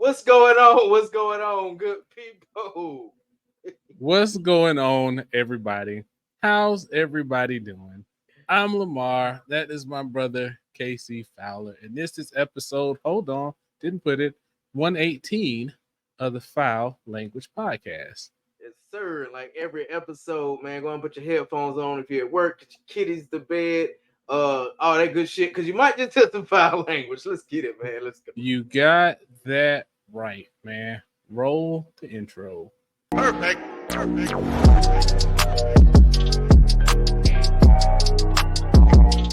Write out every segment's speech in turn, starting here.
What's going on? What's going on, good people? What's going on, everybody? How's everybody doing? I'm Lamar. That is my brother, Casey Fowler. And this is episode, hold on, didn't put it, 118 of the Foul Language Podcast. Yes, sir. Like every episode, man, go and put your headphones on if you're at work, get your kitties to bed, all that good shit, because you might just test the foul language. Let's get it, man. Let's go. You got that right, man. Roll the intro. Perfect.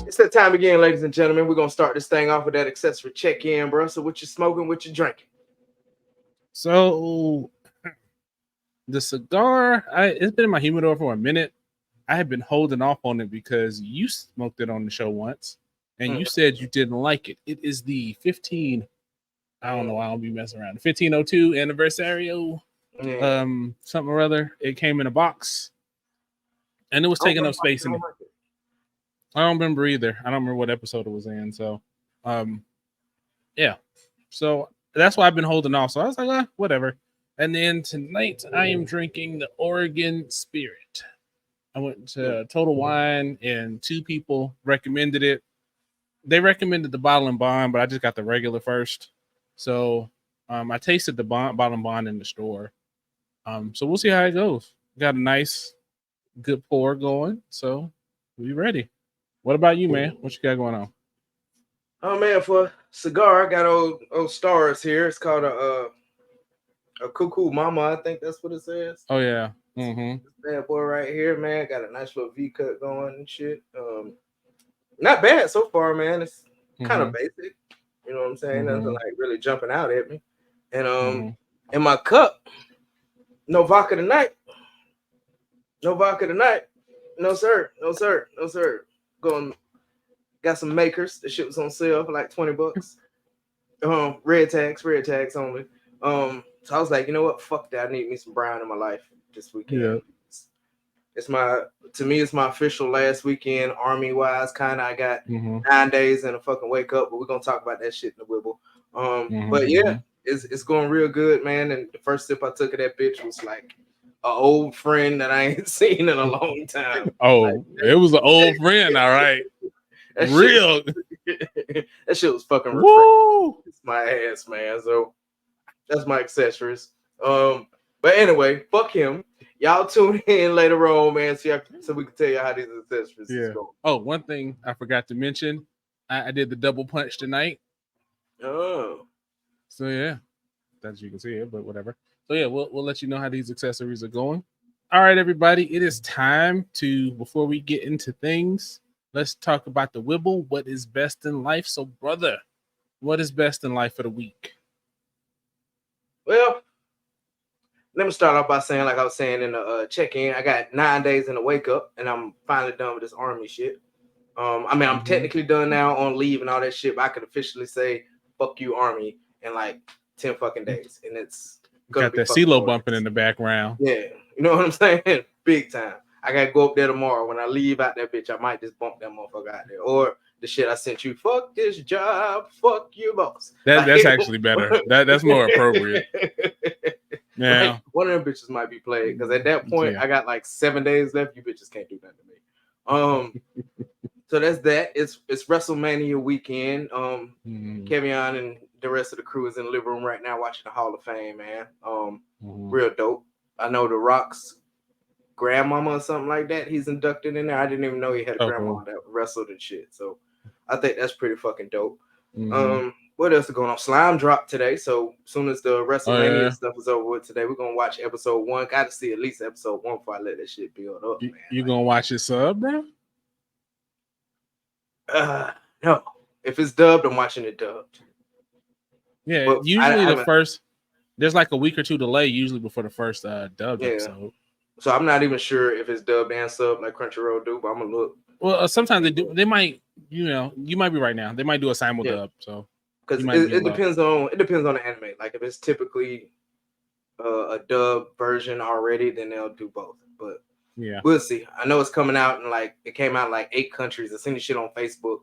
It's that time again, ladies and gentlemen. We're gonna start this thing off with that accessory check-in, bro. So what you smoking, what you drinking? So the cigar, it's been in my humidor for a minute. I had been holding off on it because you smoked it on the show once, and you said you didn't like it. It is the 15. I don't know. I don't be messing around. The 1502 anniversario, something or other. It came in a box, and it was taking up space in it. I don't remember either. I don't remember what episode it was in. So, yeah. So that's why I've been holding off. So I was like, whatever. And then tonight I am drinking the Oregon Spirit. I went to Total Wine and two people recommended it. They recommended the Bottle and Bond, but I just got the regular first. So I tasted the Bottle and Bond in the store. So we'll see how it goes. Got a nice, good pour going. So we ready. What about you, man? What you got going on? Oh man, for cigar, I got old stars here. It's called a Cuckoo Mama. I think that's what it says. Oh yeah. This bad boy right here, man. Got a nice little V cut going and shit. Not bad so far, man. It's kind of basic. You know what I'm saying? Nothing like really jumping out at me. And in my cup, no vodka tonight. No vodka tonight. No sir. No sir. No sir. Got some makers. The shit was on sale for like $20. Red tags only. So I was like, you know what? Fuck that. I need me some brown in my life this weekend. Yeah. It's my official last weekend army wise kind of. I got 9 days and a fucking wake up, but we're gonna talk about that shit in the wibble. But yeah, it's going real good, man. And the first sip I took of that bitch was like an old friend that I ain't seen in a long time. Oh, like, it was an old friend, all right. Real. That shit was fucking refreshing. It's my ass, man. So that's my accessories. But anyway, fuck him. Y'all tune in later on, man, so we can tell you how these accessories is going. Oh, one thing I forgot to mention, I did the double punch tonight. Oh. So yeah, as you can see it, but whatever. So yeah, we'll let you know how these accessories are going. All right, everybody, it is time to, before we get into things, let's talk about the Wibble. What is best in life? So, brother, what is best in life for the week? Well, let me start off by saying, like I was saying in the check-in, I got 9 days in the wake up, and I'm finally done with this army shit. I'm technically done now on leave and all that shit, but I could officially say, fuck you, army, in like 10 fucking days. And it's got that CeeLo bumping in the background. Yeah, you know what I'm saying? Big time. I got to go up there tomorrow. When I leave out that bitch, I might just bump that motherfucker out there. Or the shit I sent you, fuck this job, fuck you, boss. That's actually better. That's more appropriate. Yeah. Like, one of them bitches might be played because at that point, I got like 7 days left. You bitches can't do nothing to me. So that's that. It's WrestleMania weekend. Kevion and the rest of the crew is in the living room right now watching the Hall of Fame, man. Real dope. I know The Rock's grandmama or something like that. He's inducted in there. I didn't even know he had a grandma that wrestled and shit. So I think that's pretty fucking dope. What else is going on? Slime dropped today. So as soon as the WrestleMania stuff is over with today, we're gonna watch episode 1. Got to see at least episode 1 before I let that shit build up, man. You gonna watch it sub, bro? No. If it's dubbed, I'm watching it dubbed. Yeah, but usually first, there's like a week or two delay usually before the first dubbed episode. So I'm not even sure if it's dubbed and sub like Crunchyroll do, but I'm gonna look. Well, sometimes they do. They might, you might be right now. They might do a simul dub. So because it depends on the anime. Like if it's typically a dub version already, then they'll do both. But yeah, we'll see. I know it's coming out and like it came out in like 8 countries. I seen the shit on Facebook.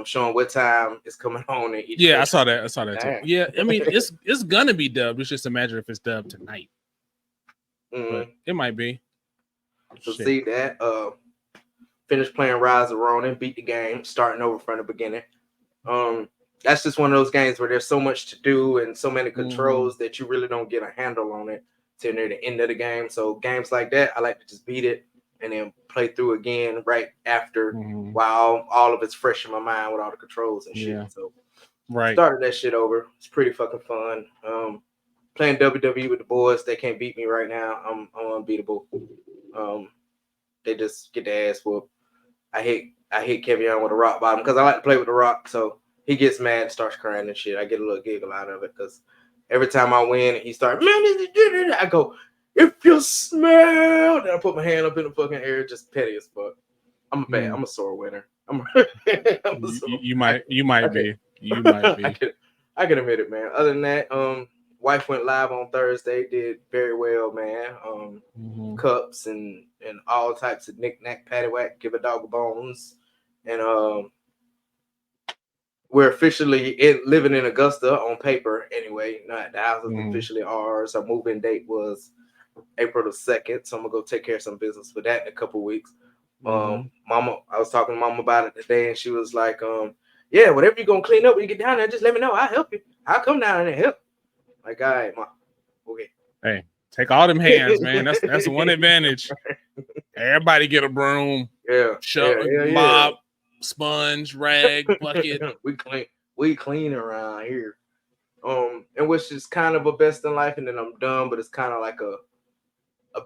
showing what time it's coming on. And yeah, I saw that. I saw that too. Damn. Yeah, I mean, it's gonna be dubbed. It's just a matter if it's dubbed tonight. But it might be. So see that. Finished playing Rise of Ronin, beat the game, starting over from the beginning. That's just one of those games where there's so much to do and so many controls that you really don't get a handle on it till near the end of the game. So games like that, I like to just beat it and then play through again right after while all of it's fresh in my mind with all the controls and shit. So started that shit over. It's pretty fucking fun. Playing WWE with the boys, they can't beat me right now. I'm unbeatable. They just get their ass whooped. I hit Kevin with a rock bottom because I like to play with the rock. So he gets mad and starts crying and shit. I get a little giggle out of it because every time I win and he starts, man, I go, if you smell, and I put my hand up in the fucking air, just petty as fuck. I'm a sore winner. You might be. I can admit it, man. Other than that, wife went live on Thursday, did very well, man. Cups and all types of knick-knack, paddywhack, give a dog bones. And we're officially living in Augusta on paper anyway. Not the house is officially ours. Our move-in date was April the 2nd, so I'm gonna go take care of some business for that in a couple weeks. Mama, I was talking to Mama about it today, and she was like, yeah, whatever you're gonna clean up when you get down there, just let me know. I'll help you. I'll come down there and help. Like, all right, Ma. Okay. Hey, take all them hands, man. That's one advantage. Everybody get a broom. Yeah. Mop, sponge, rag, bucket. we clean around here. And which is kind of a best in life, and then I'm done, but it's kind of like a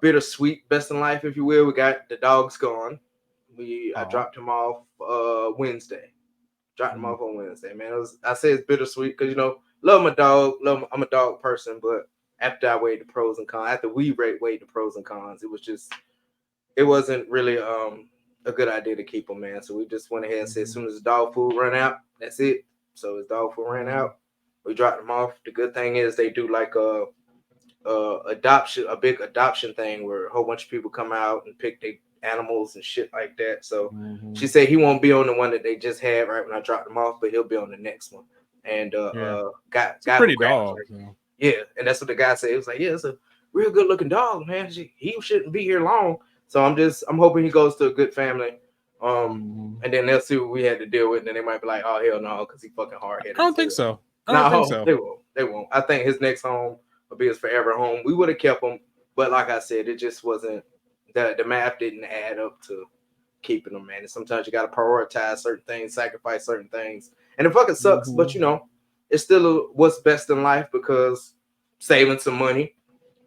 bittersweet best in life, if you will. We got the dogs gone. I dropped him off Wednesday. Dropped him off on Wednesday, man. I say it's bittersweet because, you know, love my dog. I'm a dog person, but after I weighed the pros and cons, after we weighed the pros and cons, it wasn't really a good idea to keep him, man. So we just went ahead and said as soon as the dog food run out, that's it. So his dog food ran out. We dropped him off. The good thing is they do like a big adoption thing where a whole bunch of people come out and pick their animals and shit like that. So she said he won't be on the one that they just had right when I dropped him off, but he'll be on the next one. And got pretty dog. Yeah, and that's what the guy said. It was like, yeah, it's a real good looking dog, man. He shouldn't be here long. So I'm hoping he goes to a good family. And then they'll see what we had to deal with, and then they might be like, oh hell no, because he fucking hard headed. I don't think so. They won't. I think his next home will be his forever home. We would have kept him, but like I said, it just wasn't the math didn't add up to keeping him, man. And sometimes you got to prioritize certain things, sacrifice certain things, and it fucking sucks. But you know, it's still what's best in life because saving some money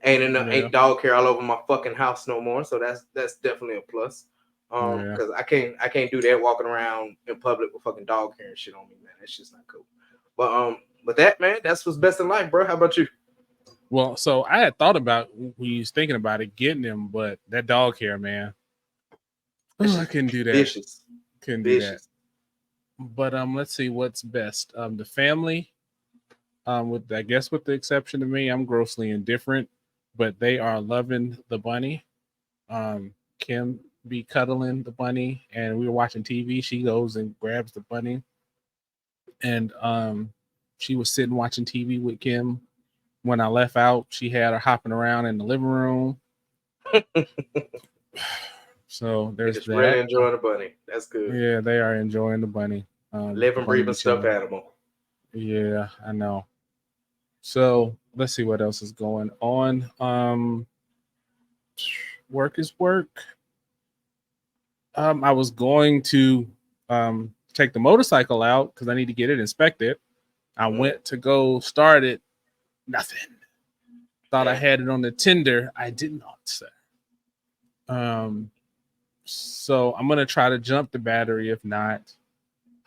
ain't dog hair all over my fucking house no more. So that's definitely a plus. Because I can't do that walking around in public with fucking dog hair and shit on me, man. That's just not cool. But that, man, that's what's best in life, bro. How about you? Well, so I had thought about when you was thinking about it, getting him, but that dog hair, man. I couldn't do that. Vicious. Couldn't do that. But let's see what's best. The family, with the exception of me, I'm grossly indifferent, but they are loving the bunny. Kim be cuddling the bunny, and we were watching TV. She goes and grabs the bunny, and she was sitting watching TV with Kim. When I left out, she had her hopping around in the living room. So there's just really enjoying the bunny. That's good. Yeah, they are enjoying the bunny. Living, breathing stuffed animal. Yeah, I know. So let's see what else is going on. Work is work. I was going to take the motorcycle out because I need to get it inspected. I went to go start it. Nothing. Thought I had it on the tender. I did not, sir. So I'm gonna try to jump the battery. If not,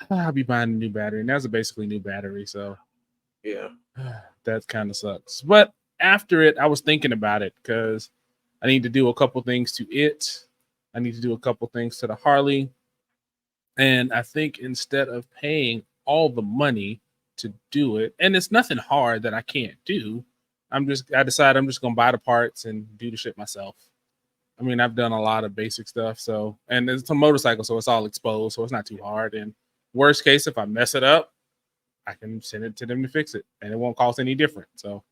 I'll be buying a new battery, and that's a basically new battery. So yeah, that kind of sucks. But after it, I was thinking about it because I need to do a couple things to it. I need to do a couple things to the Harley, and I think instead of paying all the money to do it, and it's nothing hard that I can't do, I decided I'm just gonna buy the parts and do the shit myself. I mean, I've done a lot of basic stuff, and it's a motorcycle, so it's all exposed, so it's not too hard. And Worst case, if I mess it up, I can send it to them to fix it, and it won't cost any different. So,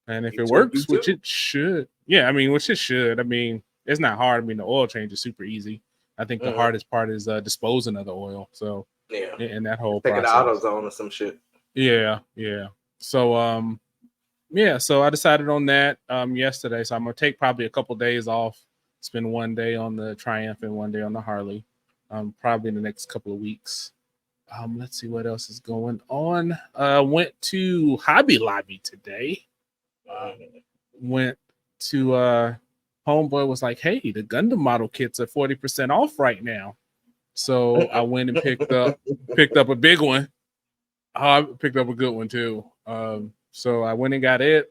and if it works, which it should, yeah, I mean, which it should. I mean, it's not hard. I mean, the oil change is super easy. I think the hardest part is disposing of the oil. So, yeah, in that whole process, take it AutoZone or some shit. Yeah. So, yeah, so I decided on that yesterday. So I'm gonna take probably a couple days off, spend one day on the Triumph and one day on the Harley, probably in the next couple of weeks. Let's see what else is going on. Went to Hobby Lobby today. Went to Homeboy was like, hey, the Gundam model kits are 40% off right now. So I went and picked up a big one. I picked up a good one too. So I went and got it.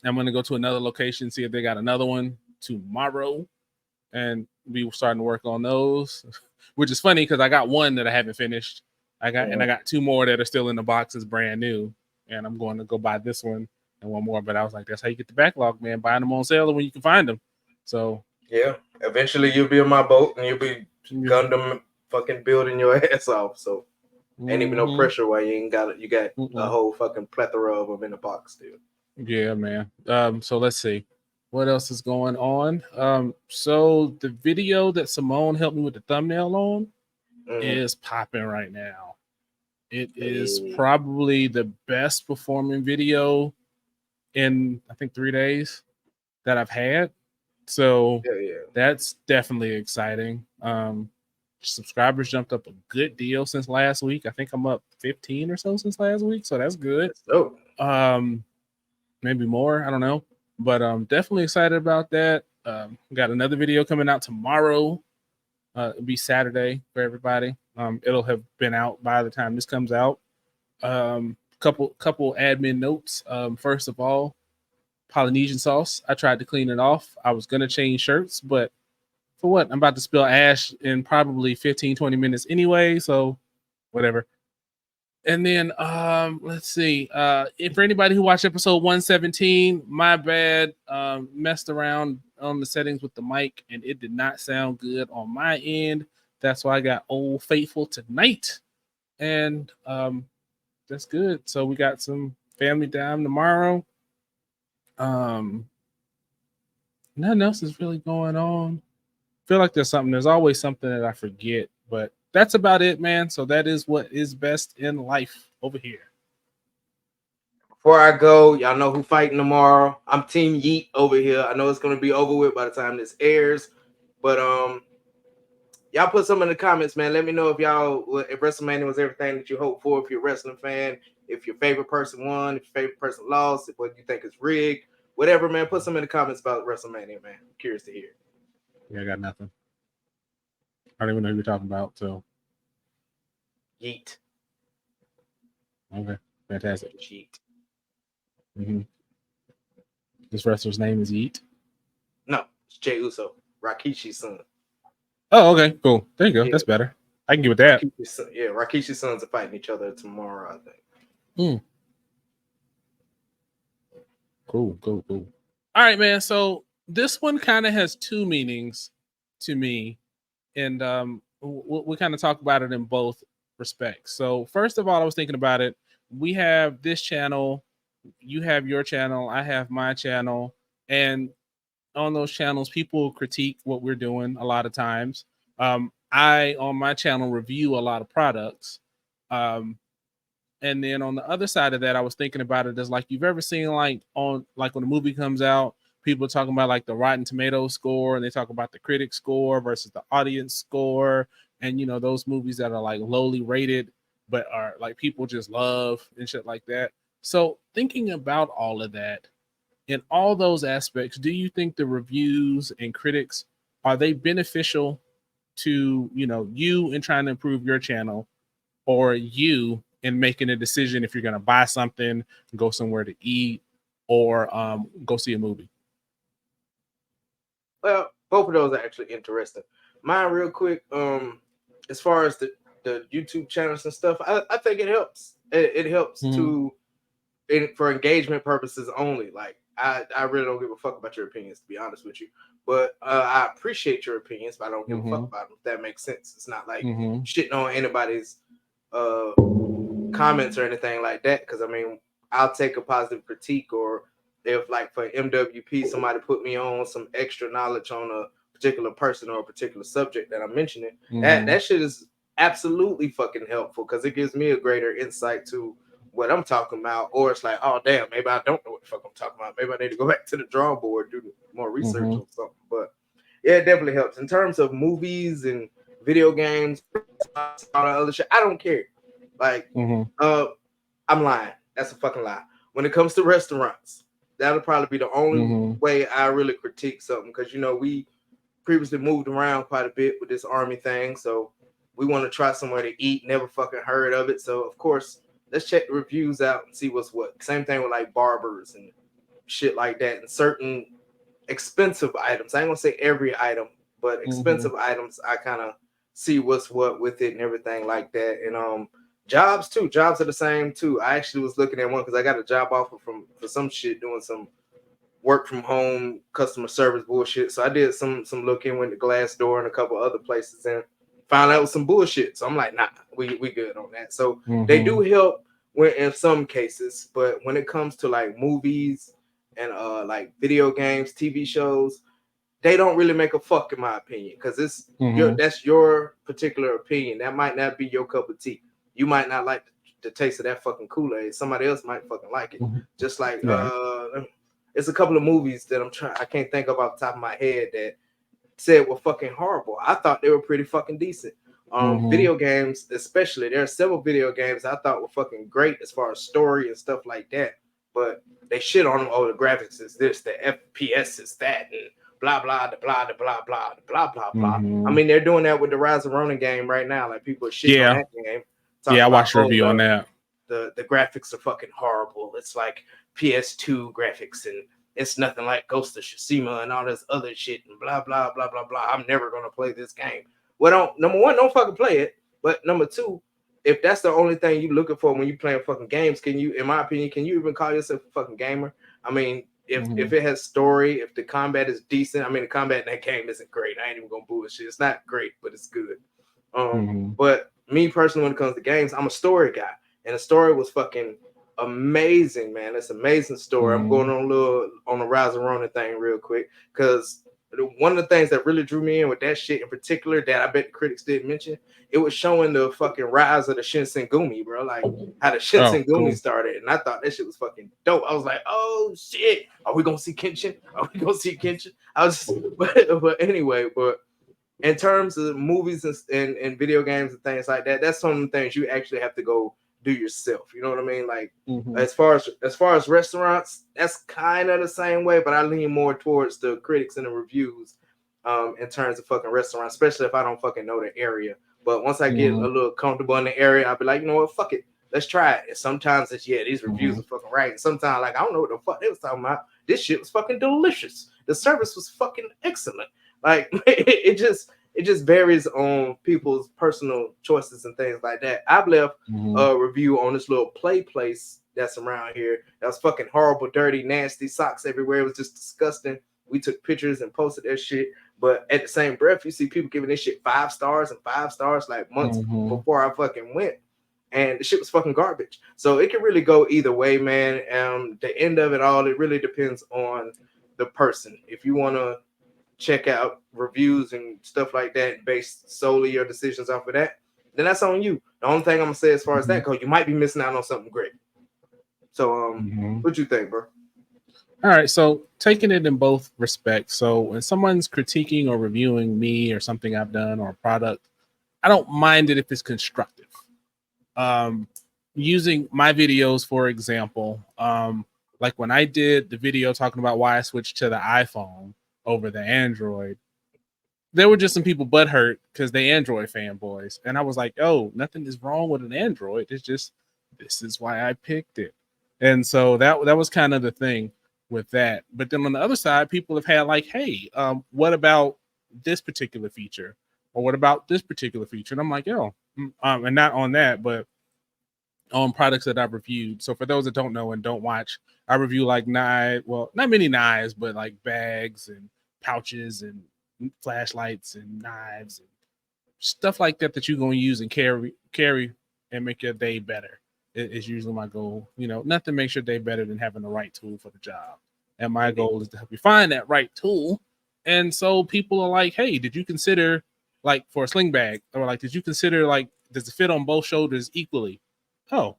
I'm gonna go to another location, see if they got another one tomorrow, and we were starting to work on those. Which is funny because I got one that I haven't finished. I got two more that are still in the boxes, brand new, and I'm going to go buy this one and one more. But I was like, that's how you get the backlog, man. Buying them on sale when you can find them. So yeah, eventually you'll be in my boat and you'll be Gundam fucking building your ass off. So ain't even no pressure while you ain't got it. You got a whole fucking plethora of them in the box still. Yeah, man. So let's see. What else is going on? So the video that Simone helped me with the thumbnail on is popping right now. It is probably the best performing video in I think 3 days that I've had. So that's definitely exciting. Subscribers jumped up a good deal since last week. I think I'm up 15 or so since last week, so that's good. Maybe more, I don't know, but definitely excited about that. Got another video coming out tomorrow. It'll be Saturday for everybody. It'll have been out by the time this comes out. Couple admin notes. First of all, Polynesian sauce. I tried to clean it off. I was gonna change shirts, but for what? I'm about to spill ash in probably 15-20 minutes anyway, so whatever. And then let's see. If for anybody who watched episode 117, my bad, messed around on the settings with the mic and it did not sound good on my end. That's why I got Old Faithful tonight. And that's good. So we got some family time tomorrow. Nothing else is really going on. Feel like there's always something that I forget, but that's about it, man. So that is what is best in life over here. Before I go, y'all know who fighting tomorrow. I'm Team Yeet over here. I know it's gonna be over with by the time this airs, but y'all put some in the comments, man. Let me know if WrestleMania was everything that you hoped for. If you're a wrestling fan, if your favorite person won, if your favorite person lost, if what you think is rigged, whatever, man. Put some in the comments about WrestleMania, man. I'm curious to hear. Yeah, I got nothing. I don't even know who you're talking about. So, Yeet. Okay, fantastic. Yeet. Mm-hmm. This wrestler's name is Yeet. No, it's Jey Uso, Rikishi's son. Oh, okay, cool. There you go. Yeah. That's better. I can get with that. Rikishi's sons are fighting each other tomorrow, I think. Cool. All right, man. So this one kind of has two meanings to me, and we kind of talk about it in both respects. So first of all, I was thinking about it. We have this channel, you have your channel, I have my channel, and on those channels, people critique what we're doing a lot of times. I, on my channel, review a lot of products. And then on the other side of that, I was thinking about it as like you've ever seen like when a movie comes out, people are talking about like the Rotten Tomatoes score and they talk about the critic score versus the audience score. And, you know, those movies that are like lowly rated, but are like people just love and shit like that. So thinking about all of that, in all those aspects, do you think the reviews and critics, are they beneficial to, you know, you in trying to improve your channel, or you in making a decision if you're going to buy something, go somewhere to eat, or go see a movie? Well, both of those are actually interesting. Mine real quick, as far as the YouTube channels and stuff, I think it helps. It helps for engagement purposes only. Like I really don't give a fuck about your opinions, to be honest with you. But I appreciate your opinions, but I don't give a fuck about them. If that makes sense. It's not like shitting on anybody's comments or anything like that. Because I mean, I'll take a positive critique, or if like for MWP somebody put me on some extra knowledge on a particular person or a particular subject that I'm mentioning, that shit is absolutely fucking helpful because it gives me a greater insight to what I'm talking about. Or it's like, oh damn, maybe I don't know what the fuck I'm talking about. Maybe I need to go back to the drawing board, do more research on something. But yeah, it definitely helps in terms of movies and video games, all that other shit. I don't care. Like, I'm lying. That's a fucking lie. When it comes to restaurants, that'll probably be the only way I really critique something, because you know we previously moved around quite a bit with this army thing, so we want to try somewhere to eat. Never fucking heard of it, so of course let's check the reviews out and see what's what. Same thing with like barbers and shit like that, and certain expensive items. I ain't gonna say every item, but expensive items. I kind of see what's what with it and everything like that. And jobs too. Jobs are the same too. I actually was looking at one because I got a job offer for some shit doing some work from home customer service bullshit. So I did some looking, went to Glassdoor and a couple other places and found out it was some bullshit. So I'm like, nah, we good on that. So they do help in some cases, but when it comes to like movies and like video games, TV shows, they don't really make a fuck in my opinion, because it's that's your particular opinion. That might not be your cup of tea. You might not like the taste of that fucking Kool-Aid. Somebody else might fucking like it. Just like it's a couple of movies that I can't think of off the top of my head that said were fucking horrible. I thought they were pretty fucking decent. Video games, especially, there are several video games I thought were fucking great as far as story and stuff like that, but they shit on them. Oh, the graphics is this, the FPS is that, and blah blah the blah the blah blah the blah blah blah. I mean, they're doing that with the Rise of Ronin game right now. Like, people are shitting on that game. I watched a review on that. The graphics are fucking horrible. It's like PS2 graphics, and it's nothing like Ghost of Tsushima and all this other shit and blah blah blah blah blah. I'm never gonna play this game. Well, number one, don't fucking play it. But number two, if that's the only thing you're looking for when you playing fucking games, can you, in my opinion, can you even call yourself a fucking gamer? I mean, if it has story, if the combat is decent, I mean, the combat in that game isn't great. I ain't even gonna bullshit. It's not great, but it's good. But me personally, when it comes to games, I'm a story guy, and the story was fucking amazing, man. It's an amazing story. I'm going on a Rise of Ronin thing real quick, because one of the things that really drew me in with that shit in particular that I bet the critics didn't mention, it was showing the fucking rise of the Shinsengumi, bro. Like how the Shinsengumi started, and I thought that shit was fucking dope. I was like, oh shit, are we gonna see Kenshin? Are we gonna see Kenshin? I was just, but anyway, but in terms of movies and video games and things like that, that's some of the things you actually have to go do yourself. You know what I mean? Like as far as restaurants, that's kind of the same way, but I lean more towards the critics and the reviews in terms of fucking restaurants, especially if I don't fucking know the area. But once I get a little comfortable in the area, I'll be like, you know what, fuck it, let's try it. And sometimes it's these reviews are fucking right, and sometimes like I don't know what the fuck they was talking about. This shit was fucking delicious. The service was fucking excellent. Like it just varies on people's personal choices and things like that. I've left a review on this little play place that's around here. That was fucking horrible, dirty, nasty, socks everywhere. It was just disgusting. We took pictures and posted that shit. But at the same breath, you see people giving this shit 5 stars and 5 stars like months before I fucking went. And the shit was fucking garbage. So it can really go either way, man. The end of it all, it really depends on the person. If you want to check out reviews and stuff like that, based solely your decisions off of that, then that's on you. The only thing I'm gonna say as far as that goes, you might be missing out on something great. So what you think, bro? All right, so taking it in both respects. So when someone's critiquing or reviewing me or something I've done or a product, I don't mind it if it's constructive. Using my videos, for example, like when I did the video talking about why I switched to the iPhone over the Android, there were just some people butthurt because they Android fanboys. And I was like, oh, nothing is wrong with an Android. It's just, this is why I picked it. And so that was kind of the thing with that. But then on the other side, people have had like, hey, what about this particular feature? Or what about this particular feature? And I'm like, yo, and not on that, but on products that I've reviewed. So for those that don't know and don't watch, I review like not many knives, but like bags and pouches and flashlights and knives and stuff like that that you're going to use and carry and make your day better is usually my goal. Nothing makes your day better than having the right tool for the job. And my goal is to help you find that right tool. And so people are like, hey, did you consider like for a sling bag, or like, did you consider like, does it fit on both shoulders equally? Oh,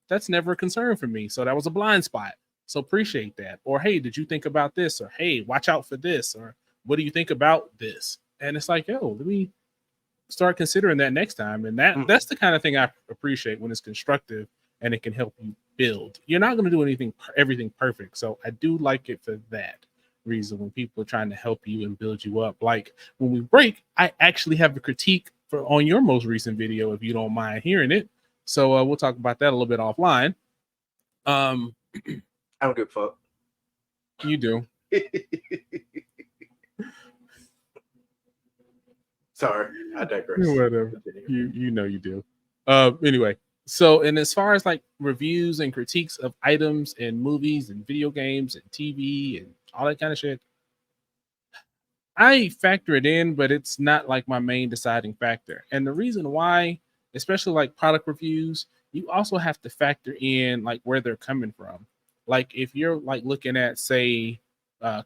that's never a concern for me. So that was a blind spot. So appreciate that. Or, hey, did you think about this? Or, hey, watch out for this. Or, what do you think about this? And it's like, yo, let me start considering that next time. And that's the kind of thing I appreciate when it's constructive and it can help you build. You're not going to do everything perfect. So I do like it for that reason when people are trying to help you and build you up. Like when we break, I actually have a critique on your most recent video, if you don't mind hearing it. So we'll talk about that a little bit offline. I don't give a fuck. You do. Sorry, I digress. Whatever. You know you do. Anyway, so and as far as like reviews and critiques of items and movies and video games and TV and all that kind of shit, I factor it in, but it's not like my main deciding factor. And the reason why, especially like product reviews, you also have to factor in like where they're coming from. Like if you're like looking at say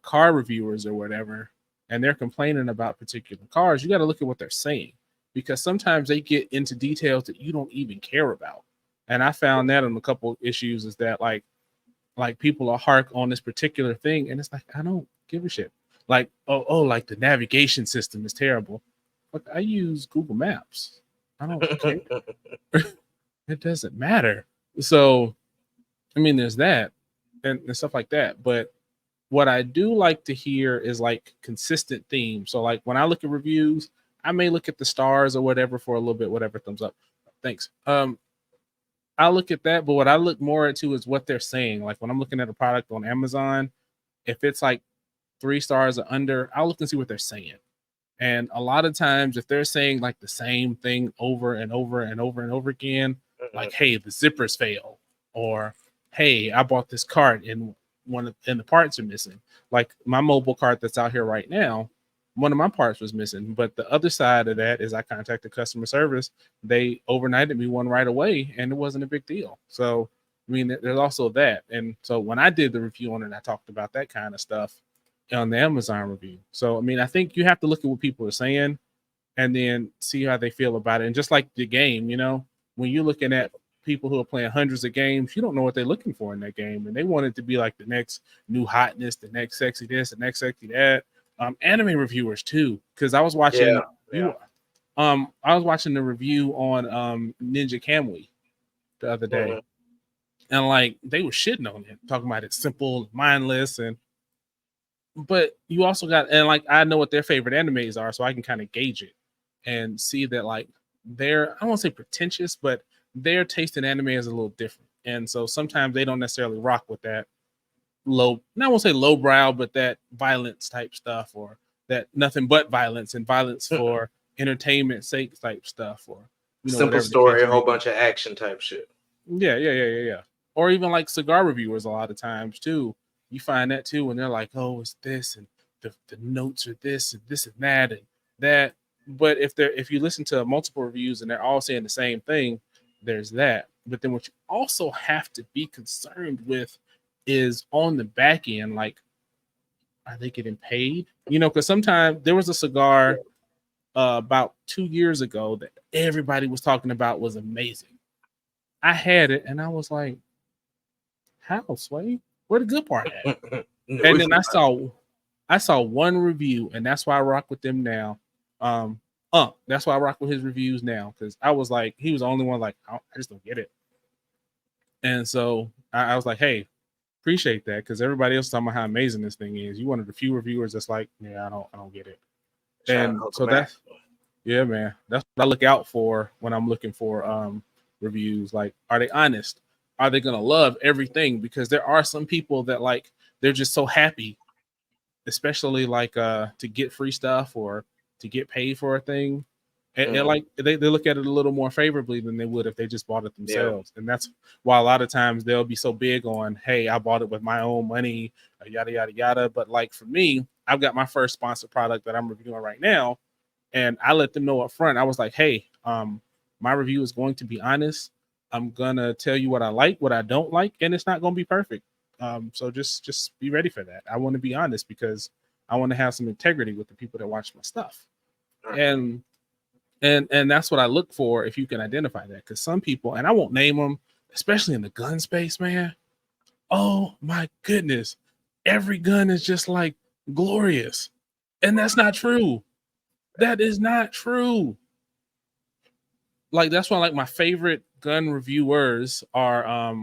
car reviewers or whatever, and they're complaining about particular cars, you got to look at what they're saying, because sometimes they get into details that you don't even care about. And I found that on a couple issues is that like people are hark on this particular thing, and it's like I don't give a shit. Like like the navigation system is terrible. Look, I use Google Maps. I don't care. It doesn't matter. So, I mean, there's that and stuff like that. But what I do like to hear is like consistent themes. So, like when I look at reviews, I may look at the stars or whatever for a little bit, whatever, thumbs up. Thanks. I look at that, but what I look more into is what they're saying. Like when I'm looking at a product on Amazon, if it's like 3 stars or under, I'll look and see what they're saying. And a lot of times, if they're saying like the same thing over and over and over and over again, like, hey, the zippers fail, or hey, I bought this cart and the parts are missing. Like my mobile cart that's out here right now, one of my parts was missing. But the other side of that is I contacted customer service. They overnighted me one right away, and it wasn't a big deal. So, I mean, there's also that. And so when I did the review on it, I talked about that kind of stuff on the Amazon review. So, I mean, I think you have to look at what people are saying and then see how they feel about it. And just like the game, when you're looking at people who are playing hundreds of games, you don't know what they're looking for in that game. And they want it to be like the next new hotness, the next sexy this, the next sexy that. Anime reviewers too, because I was watching I was watching the review on Ninja Kamui the other day, and like they were shitting on it, talking about it's simple, mindless, but you also got, and like I know what their favorite animes are, so I can kind of gauge it and see that like I don't want to say pretentious, but their taste in anime is a little different, and so sometimes they don't necessarily rock with that I won't say lowbrow, but that violence type stuff, or that nothing but violence and violence for entertainment sake type stuff, or simple story, a whole bunch of action type shit. Yeah. Or even like cigar reviewers, a lot of times too. You find that too, when they're like, "Oh, it's this, and the notes are this and that and that." But if you listen to multiple reviews and they're all saying the same thing, there's that. But then what you also have to be concerned with is on the back end, like, are they getting paid? Because sometimes there was a cigar about 2 years ago that everybody was talking about was amazing. I had it and I was like, how, Sway? Where the good part at? No, and then I saw one review, and that's why I rock with them now. That's why I rock with his reviews now, because I was like, he was the only one like, I just don't get it. And so I was like, hey, appreciate that, because everybody else talking about how amazing this thing is. You one of the few reviewers that's like, yeah, I don't get it. And so that's man, that's what I look out for when I'm looking for reviews. Like, are they honest? Are they gonna love everything? Because there are some people that like they're just so happy, especially like to get free stuff or to get paid for a thing. And like they look at it a little more favorably than they would if they just bought it themselves. And that's why a lot of times they'll be so big on, hey, I bought it with my own money, yada yada yada. But like for me, I've got my first sponsored product that I'm reviewing right now, and I let them know up front. I was like, hey, my review is going to be honest. I'm gonna tell you what I like, what I don't like, and it's not gonna be perfect. So just be ready for that. I want to be honest because I want to have some integrity with the people that watch my stuff. And that's what I look for if you can identify that. Because some people, and I won't name them, especially in the gun space, man. Oh my goodness. Every gun is just like glorious. And that's not true. That is not true. Like that's why like my favorite gun reviewers are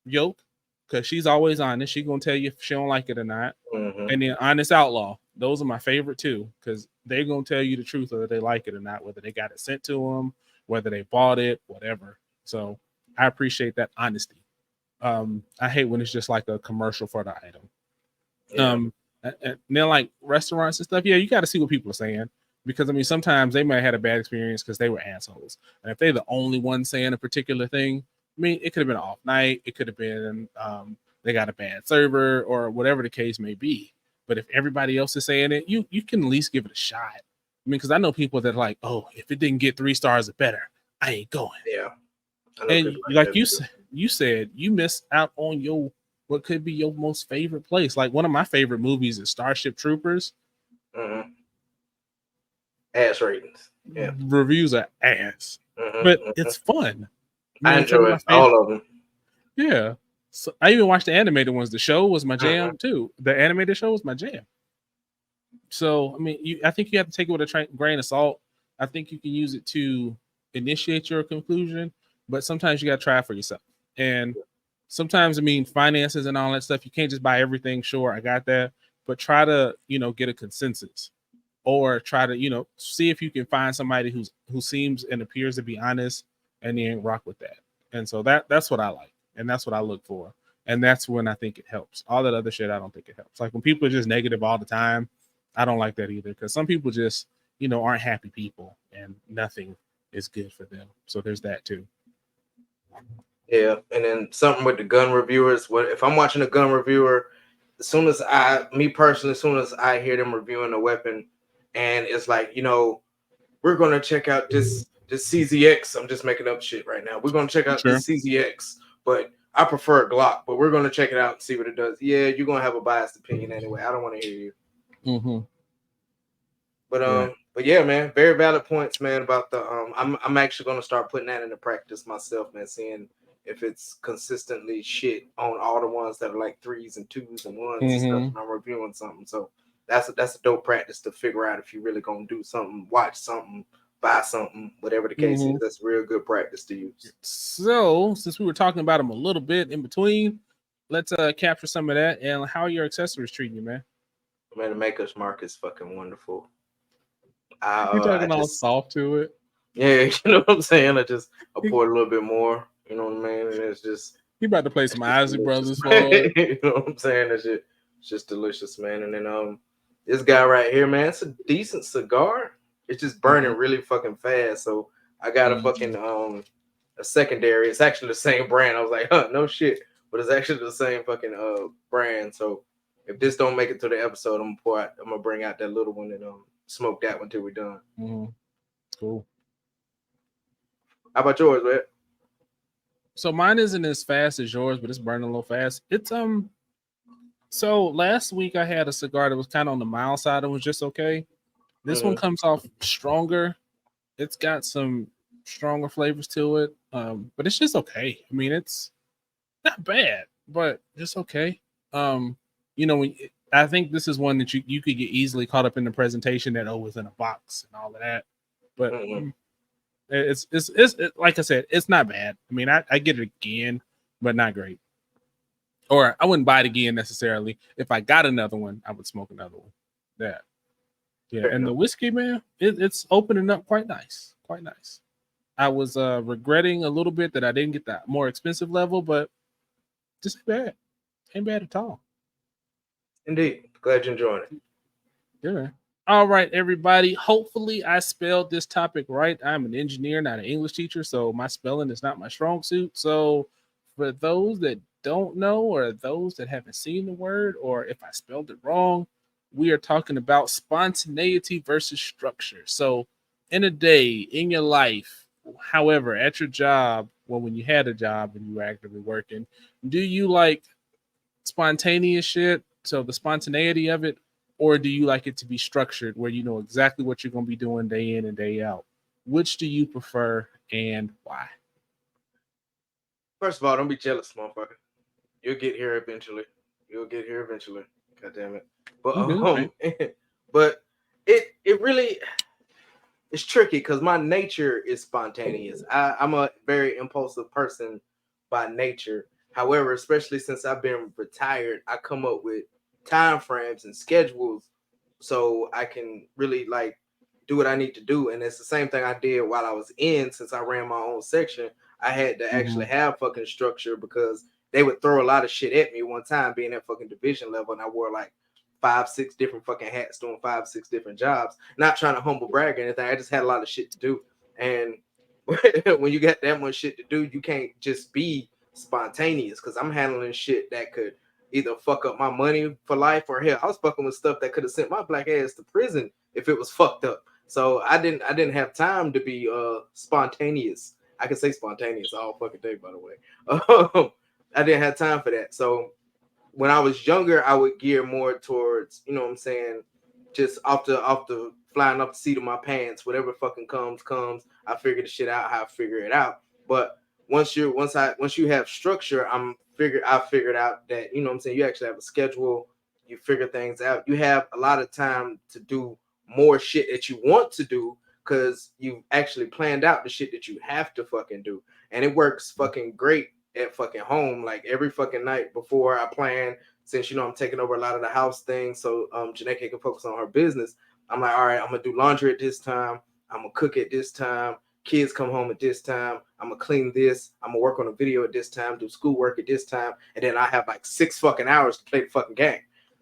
Yoke, because she's always honest. She's gonna tell you if she don't like it or not. And then Honest Outlaw. Those are my favorite too, because they're gonna tell you the truth whether they like it or not, whether they got it sent to them, whether they bought it, whatever. So I appreciate that honesty. I hate when it's just like a commercial for the item. And then like restaurants and stuff, yeah, you got to see what people are saying. Because I mean, sometimes they might have had a bad experience because they were assholes. And if they're the only one saying a particular thing, I mean, it could have been an off night. It could have been they got a bad server or whatever the case may be. But if everybody else is saying it, you can at least give it a shot. I mean, because I know people that are like, oh, if it didn't get 3 stars or better, I ain't going. Yeah. And like you said, you missed out on what could be your most favorite place. Like one of my favorite movies is Starship Troopers. Ass ratings. Yeah. Reviews are ass. But it's fun. I enjoy all of them. Yeah. So I even watched the animated ones. The show was my jam too. The animated show was my jam. So I mean, I think you have to take it with a grain of salt. I think you can use it to initiate your conclusion, but sometimes you got to try it for yourself. And sometimes, I mean, finances and all that stuff, you can't just buy everything. Sure, I got that, but try to, get a consensus, or try to, see if you can find somebody who seems and appears to be honest, and then rock with that. And so that's what I like, and that's what I look for, and that's when I think it helps. All that other shit, I don't think it helps. Like when people are just negative all the time, I don't like that either, because some people just, aren't happy people, and nothing is good for them. So there's that too. Yeah, and then something with the gun reviewers. If I'm watching a gun reviewer, as soon as I hear them reviewing a weapon, and it's like, we're gonna check out this CZX. I'm just making up shit right now. We're gonna check out this CZX, but I prefer a Glock. But we're gonna check it out and see what it does. Yeah, you're gonna have a biased opinion anyway. I don't want to hear you. But yeah, man, very valid points, man. About the I'm actually gonna start putting that into practice myself, man. Seeing if it's consistently shit on all the ones that are like 3s and 2s and 1s and stuff, and I'm reviewing something. So that's a dope practice to figure out if you're really gonna do something, watch something, buy something, whatever the case is. That's real good practice to use. So since we were talking about them a little bit in between, let's capture some of that. And how are your accessories treating you, man? Man, the Maker's Mark is fucking wonderful. You're talking all soft to it. Yeah, you know what I'm saying? I pour a little bit more, you know what I mean? And it's just he about to play some Isley Brothers for it. You know what I'm saying? It's just delicious, man. And then this guy right here, man, it's a decent cigar. It's just burning really fucking fast. So I got a fucking a secondary. It's actually the same brand. I was like, no shit. But it's actually the same fucking brand. So if this don't make it to the episode, I'm gonna bring out that little one and smoke that one till we're done. Cool. How about yours, man? So mine isn't as fast as yours, but it's burning a little fast. It's so last week I had a cigar that was kind of on the mild side. It was just okay. This one comes off stronger. It's got some stronger flavors to it. But it's just okay. I mean, it's not bad, but just okay. I think this is one that you could get easily caught up in the presentation that it's in a box and all of that. But it's like I said, it's not bad. I mean, I get it again, but not great. Or I wouldn't buy it again necessarily. If I got another one, I would smoke another one. Yeah. And the whiskey, man, it's opening up quite nice. Quite nice. I was regretting a little bit that I didn't get that more expensive level, but just ain't bad. Ain't bad at all. Indeed. Glad you're enjoying it. Yeah. All right, everybody. Hopefully, I spelled this topic right. I'm an engineer, not an English teacher, so my spelling is not my strong suit. So, for those that don't know, or those that haven't seen the word, or if I spelled it wrong, we are talking about spontaneity versus structure. So, in a day, in your life, however, at your job, well, when you had a job and you were actively working, do you like spontaneous shit? So, the spontaneity of it, or do you like it to be structured where you know exactly what you're going to be doing day in and day out? Which do you prefer and why? First of all, don't be jealous, motherfucker. You'll get here eventually. You'll get here eventually. God damn it. But I'm good, right? but it really it's tricky because my nature is spontaneous. I'm a very impulsive person by nature. However, especially since I've been retired, I come up with time frames and schedules so I can really like do what I need to do. And it's the same thing I did while I was in, since I ran my own section. I had to actually have fucking structure because they would throw a lot of shit at me one time being at fucking division level, and I wore like 5, 6 different fucking hats doing 5, 6 different jobs. Not trying to humble brag or anything. I just had a lot of shit to do. And when you got that much shit to do, you can't just be spontaneous because I'm handling shit that could either fuck up my money for life, or hell, I was fucking with stuff that could have sent my black ass to prison if it was fucked up. So I didn't have time to be spontaneous. I can say spontaneous all fucking day, by the way. I didn't have time for that. So when I was younger, I would gear more towards, you know what I'm saying, just off the flying off the seat of my pants, whatever fucking comes. I figure the shit out how I figure it out. But once you have structure, I figured out that, you know what I'm saying, you actually have a schedule, you figure things out. You have a lot of time to do more shit that you want to do because you've actually planned out the shit that you have to fucking do. And it works fucking great at fucking home. Like every fucking night before I plan, since you know I'm taking over a lot of the house things, so Janeke can focus on her business. I'm like, all right, I'm gonna do laundry at this time. I'm gonna cook at this time. Kids come home at this time. I'm gonna clean this. I'm gonna work on a video at this time. Do schoolwork at this time, and then I have like 6 fucking hours to play the fucking game.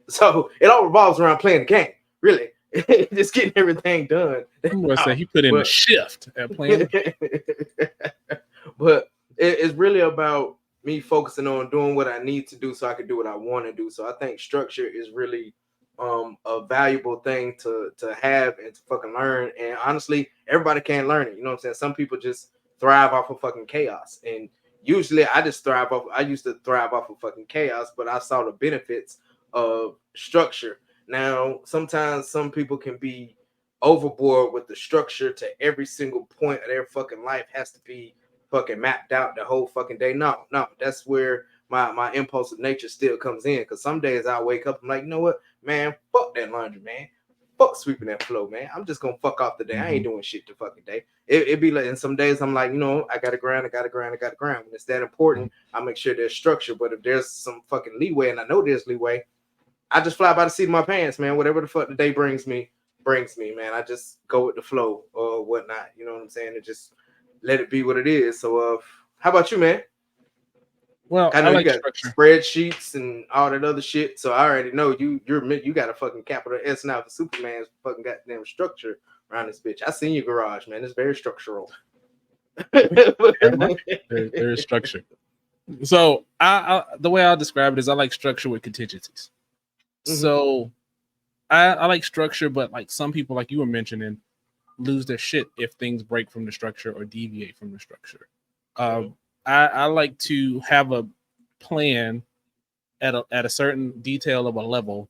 So it all revolves around playing the game, really. Just getting everything done. I'm gonna say he put in a shift at playing. But it's really about me focusing on doing what I need to do so I can do what I want to do. So I think structure is really a valuable thing to have and to fucking learn. And honestly, everybody can't learn it. You know what I'm saying? Some people just thrive off of fucking chaos. And usually I used to thrive off of fucking chaos, but I saw the benefits of structure. Now, sometimes some people can be overboard with the structure to every single point of their fucking life has to be fucking mapped out the whole fucking day. No, that's where my impulsive nature still comes in. Because some days I wake up, I'm like, you know what, man, fuck that laundry, man. Fuck sweeping that floor, man. I'm just gonna fuck off the day. I ain't doing shit the fucking day. It be like, and some days I'm like, you know, I gotta grind. When it's that important, I make sure there's structure. But if there's some fucking leeway, and I know there's leeway, I just fly by the seat of my pants, man. Whatever the fuck the day brings me, man. I just go with the flow or whatnot. You know what I'm saying? And just let it be what it is. So, how about you, man? Well, I know like you got structure. spreadsheets and all that other shit. So I already know you got a fucking capital S now for Superman's fucking goddamn structure around this bitch. I seen your garage, man. It's very structural. There is structure. So I the way I'll describe it is I like structure with contingencies. So I like structure, but like some people, like you were mentioning, lose their shit if things break from the structure or deviate from the structure. I like to have a plan at a certain detail of a level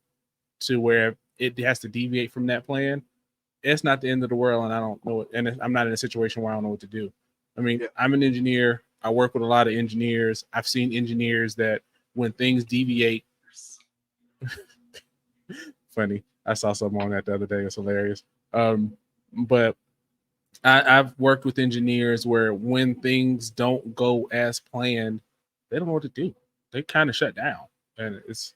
to where it has to deviate from that plan. It's not the end of the world, and I don't know it, and I'm not in a situation where I don't know what to do. I mean, I'm an engineer. I work with a lot of engineers. I've seen engineers that when things deviate, funny. I saw something on that the other day. It's hilarious. But I've worked with engineers where when things don't go as planned, they don't know what to do. They kind of shut down, and it's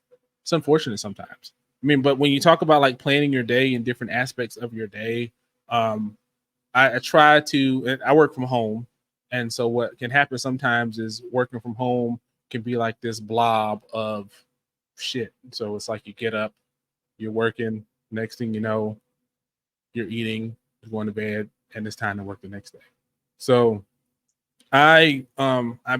unfortunate sometimes. I mean, but when you talk about like planning your day and different aspects of your day, I try to. And I work from home, and so what can happen sometimes is working from home can be like this blob of shit. So it's like you get up, you're working. Next thing you know, you're eating, you're going to bed, and it's time to work the next day. So I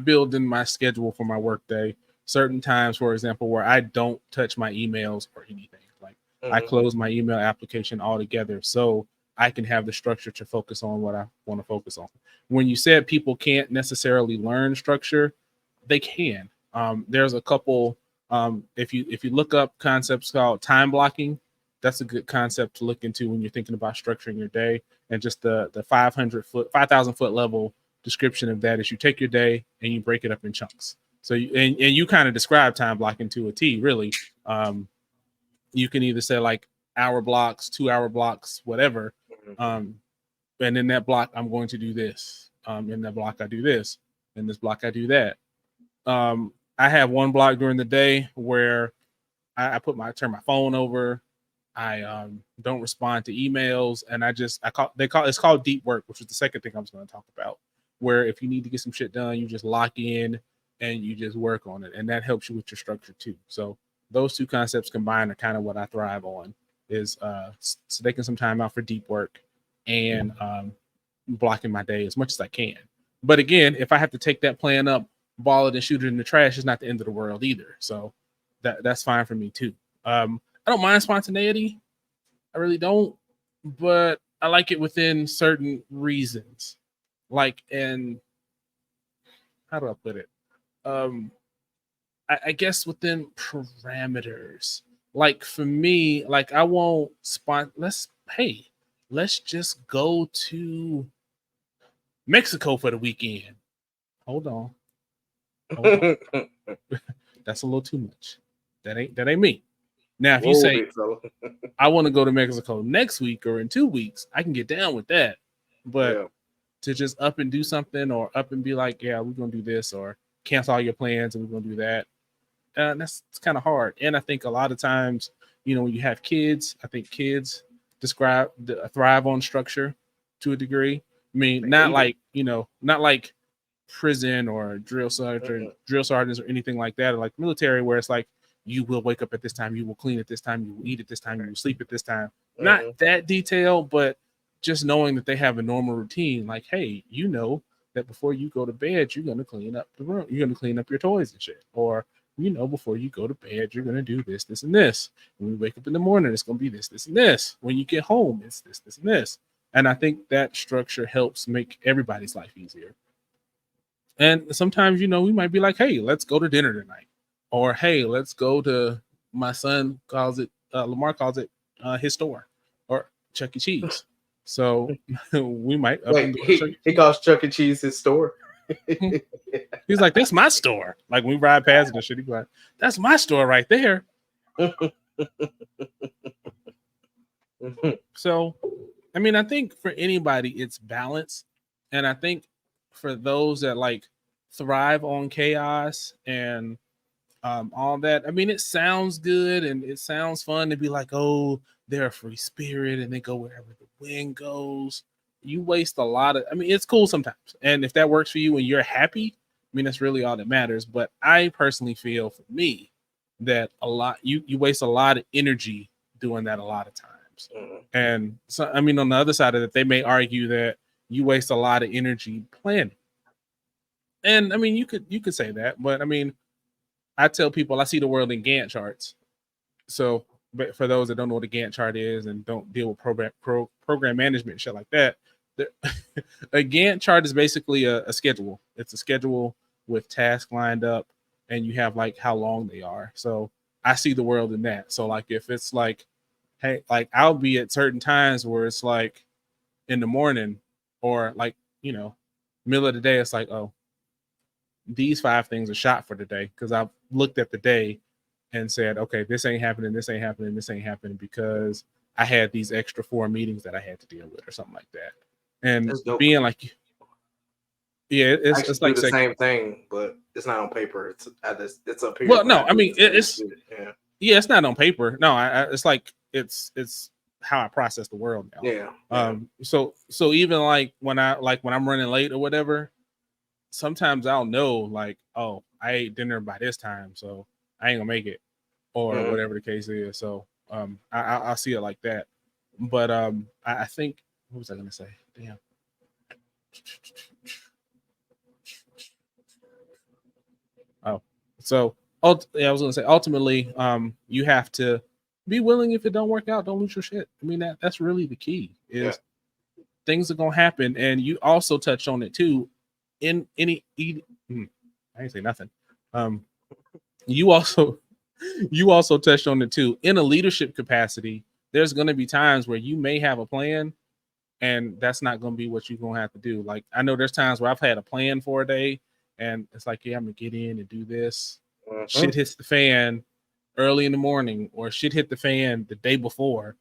build in my schedule for my work day certain times, for example, where I don't touch my emails or anything. Like I close my email application altogether so I can have the structure to focus on what I want to focus on. When you said people can't necessarily learn structure, they can. There's a couple. If you look up concepts called time blocking, that's a good concept to look into when you're thinking about structuring your day. And just the 5,000 foot level description of that is you take your day and you break it up in chunks. So you kind of describe time blocking to a T, really. You can either say like hour blocks, 2 hour blocks, whatever. And in that block, I'm going to do this. In that block, I do this. In this block, I do that. I have one block during the day where I turn my phone over. I don't respond to emails, and it's called deep work, which is the second thing I was going to talk about. Where if you need to get some shit done, you just lock in and you just work on it, and that helps you with your structure too. So those two concepts combined are kind of what I thrive on, is taking some time out for deep work and blocking my day as much as I can. But again, if I have to take that plan up, ball it and shoot it in the trash, it's not the end of the world either. So that's fine for me too. I don't mind spontaneity. I really don't, but I like it within certain reasons. Like, and how do I put it? I guess within parameters. Like for me, like I won't let's just go to Mexico for the weekend. Hold on. That's a little too much. That ain't me. Now, if you say I want to go to Mexico next week or in 2 weeks, I can get down with that. But to just up and do something, or up and be like, yeah, we're gonna do this, or cancel all your plans and we're gonna do that, that's kind of hard. And I think a lot of times, when you have kids, I think kids thrive on structure to a degree. I mean, not like prison or drill sergeants or anything like that, or like military, where it's like you will wake up at this time, you will clean at this time, you will eat at this time, you will sleep at this time. Not that detail, but just knowing that they have a normal routine. Like, hey, that before you go to bed, you're going to clean up the room. You're going to clean up your toys and shit. Or, before you go to bed, you're going to do this, this, and this. When you wake up in the morning, it's going to be this, this, and this. When you get home, it's this, this, and this. And I think that structure helps make everybody's life easier. And sometimes, we might be like, hey, let's go to dinner tonight. Or, hey, let's go to, my son calls it, Lamar calls it his store, or Chuck E. Cheese. So we might. He calls Chuck E. Cheese his store. He's like, that's my store. Like, when we ride past it and shit, he's like, that's my store right there. So, I mean, I think for anybody, it's balance. And I think for those that like thrive on chaos and all that, I mean, it sounds good and it sounds fun to be like, oh, they're a free spirit and they go wherever the wind goes. You waste a lot of, it's cool sometimes. And if that works for you and you're happy, that's really all that matters. But I personally feel, for me, that you waste a lot of energy doing that a lot of times. And so, on the other side of it, they may argue that you waste a lot of energy planning. And you could say that, but I tell people I see the world in Gantt charts. So, but for those that don't know what a Gantt chart is and don't deal with program management and shit like that, a Gantt chart is basically a schedule. It's a schedule with tasks lined up, and you have like how long they are. So I see the world in that. So like if it's like, hey, like I'll be at certain times where it's like in the morning, or like middle of the day, it's like, oh, these 5 things are shot for today, because I've looked at the day and said, okay, this ain't happening, this ain't happening, this ain't happening, because I had these extra 4 meetings that I had to deal with, or something like that. And being like, yeah, it's like the same thing, but it's not on paper. It's up here. Well, no, it's it's not on paper. No, it's like it's how I process the world now. Yeah. So even like when I'm running late or whatever, sometimes I'll know like, oh, I ate dinner by this time, so I ain't gonna make it, or whatever the case is. So I'll see it like that. But I think, what was I gonna say? Damn. Oh, so yeah, I was gonna say ultimately, you have to be willing. If it don't work out, don't lose your shit. I mean, that's really the key. Is things are gonna happen, and you also touched on it too. In any, I didn't say nothing. You also touched on it too. In a leadership capacity, there's gonna be times where you may have a plan, and that's not gonna be what you're gonna have to do. Like I know there's times where I've had a plan for a day, and it's like, yeah, I'm gonna get in and do this. Shit hits the fan early in the morning, or shit hit the fan the day before,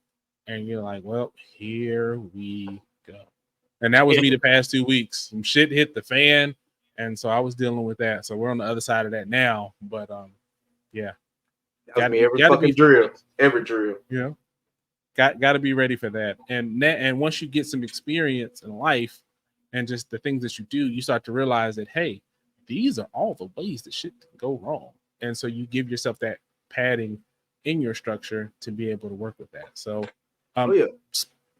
and you're like, well, here we go. And that was me the past 2 weeks. Some shit hit the fan, and so I was dealing with that. So we're on the other side of that now. But yeah, that was me every fucking drill, every drill. You know, got to be ready for that. And once you get some experience in life and just the things that you do, you start to realize that, hey, these are all the ways that shit can go wrong. And so you give yourself that padding in your structure to be able to work with that. So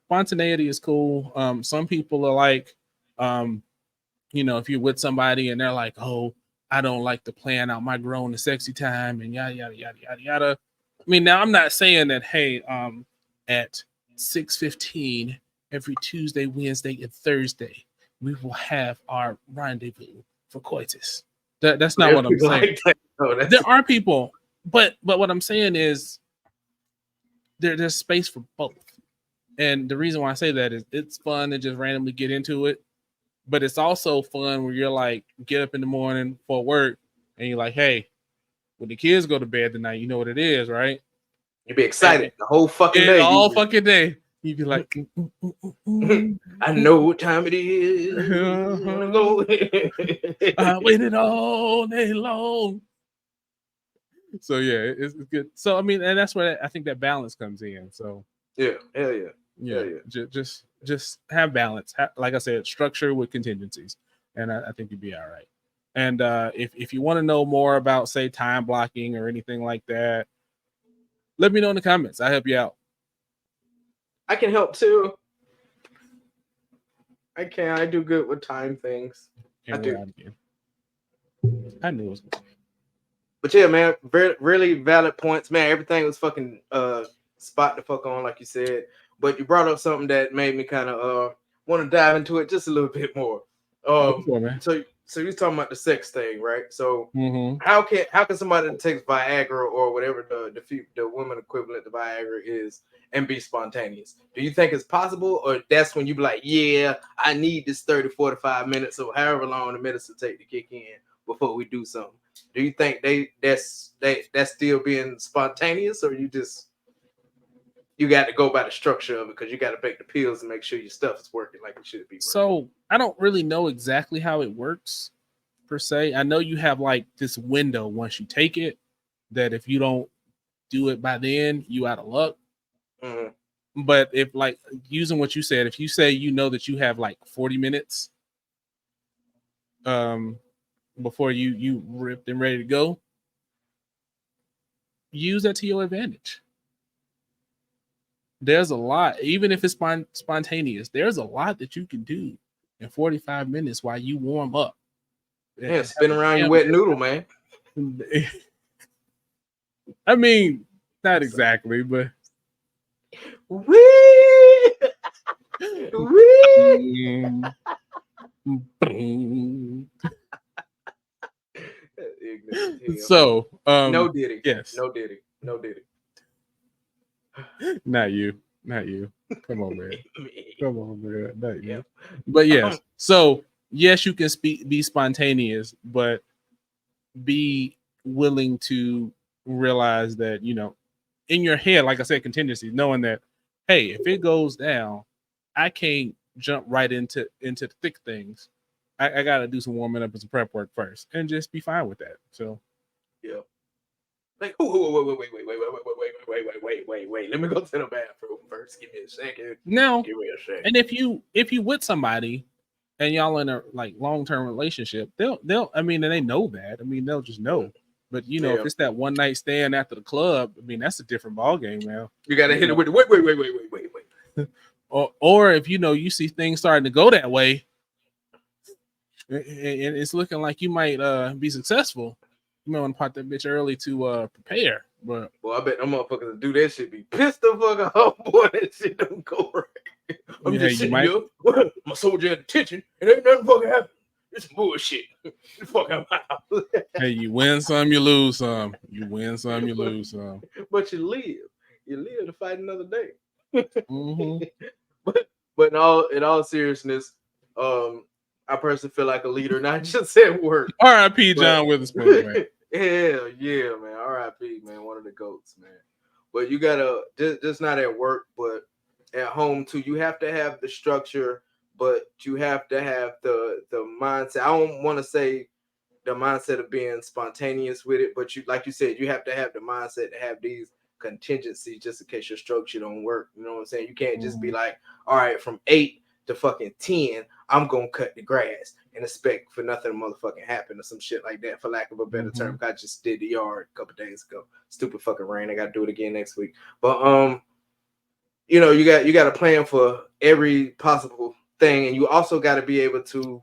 spontaneity is cool. Some people are like, if you're with somebody and they're like, oh, I don't like to plan out my grown and sexy time and yada yada yada yada yada. I mean, now I'm not saying that, hey, at 6:15 every Tuesday, Wednesday, and Thursday, we will have our rendezvous for coitus. That's not what I'm saying. There are people, but what I'm saying is there's space for both. And the reason why I say that is it's fun to just randomly get into it, but it's also fun where you're like, get up in the morning for work and you're like, hey, when the kids go to bed tonight, you know what it is, right? You'd be excited the whole fucking day. Fucking day. You'd be like, I know what time it is. I waited all day long. So yeah, it's good. So I mean, and that's where I think that balance comes in. So yeah, hell yeah. Yeah. Just have balance. Like I said, structure with contingencies, and I think you'd be all right. And if you want to know more about, say, time blocking or anything like that, let me know in the comments. I'll help you out. I can help too. I can. I do good with time things. And I do. I knew it was. But yeah, man, really valid points, man. Everything was fucking spot the fuck on, like you said. But you brought up something that made me kind of want to dive into it just a little bit more. So you're talking about the sex thing, right? So how can somebody that takes Viagra or whatever the woman equivalent to Viagra is and be spontaneous? Do you think it's possible, or that's when you be like, yeah, I need this 30-45 minutes or however long the medicine take to kick in before we do something? Do you think that's still being spontaneous, or you got to go by the structure of it because you got to make the pills and make sure your stuff is working like it should be working? So I don't really know exactly how it works per se. I know you have like this window once you take it that if you don't do it by then, you out of luck. But if, like, using what you said, if you say that you have like 40 minutes before you ripped and ready to go, use that to your advantage. There's a lot, even if it's spontaneous, there's a lot that you can do in 45 minutes while you warm up. Yeah, spin around your wet noodle, man. I mean, not exactly, but so no diddy. Yes. No diddy. Not you. Come on, man. Not you. But yes. So yes, you can be spontaneous, but be willing to realize that, in your head, like I said, contingency, knowing that, hey, if it goes down, I can't jump right into the thick things. I gotta do some warming up and some prep work first, and just be fine with that. So yeah. Like, wait. Let me go to the bathroom first. Give me a second. Now, give me a second. And if you with somebody and y'all in a like long-term relationship, they'll and they know that. They'll just know. But if it's that one night stand after the club, that's a different ball game, man. You gotta hit it with wait. or if you see things starting to go that way, and it's looking like you might be successful, you might want to pop that bitch early to prepare. But I bet them motherfuckers that do that shit be pissed the fuck off, boy. That shit don't go right. I'm just sitting here, my soldier at attention, and ain't nothing fucking happening. It's bullshit. Get the fuck out of my house. Hey, you win some, you lose some. You win some, you lose some. But you live. You live to fight another day. Mm-hmm. But in all seriousness, I personally feel like a leader, not just at work. R.I.P. John Witherspoon, man. Hell yeah, man. R.I.P. man. One of the goats, man. But you gotta just not at work, but at home too. You have to have the structure, but you have to have the mindset. I don't want to say the mindset of being spontaneous with it, but you, like you said, you have to have the mindset to have these contingencies just in case your structure don't work. You know what I'm saying? You can't just be like, all right, from 8 to fucking 10, I'm gonna cut the grass and expect for nothing to motherfucking happen or some shit like that, for lack of a better term. I just did the yard a couple days ago. Stupid fucking rain. I gotta do it again next week. But you got a plan for every possible thing, and you also got to be able to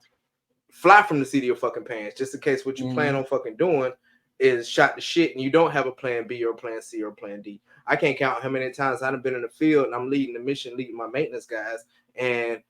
fly from the seat of your fucking pants, just in case what you plan on fucking doing is shot to shit and you don't have a plan B or a plan C or a plan D. I can't count how many times I've been in the field and I'm leading the mission, leading my maintenance guys, and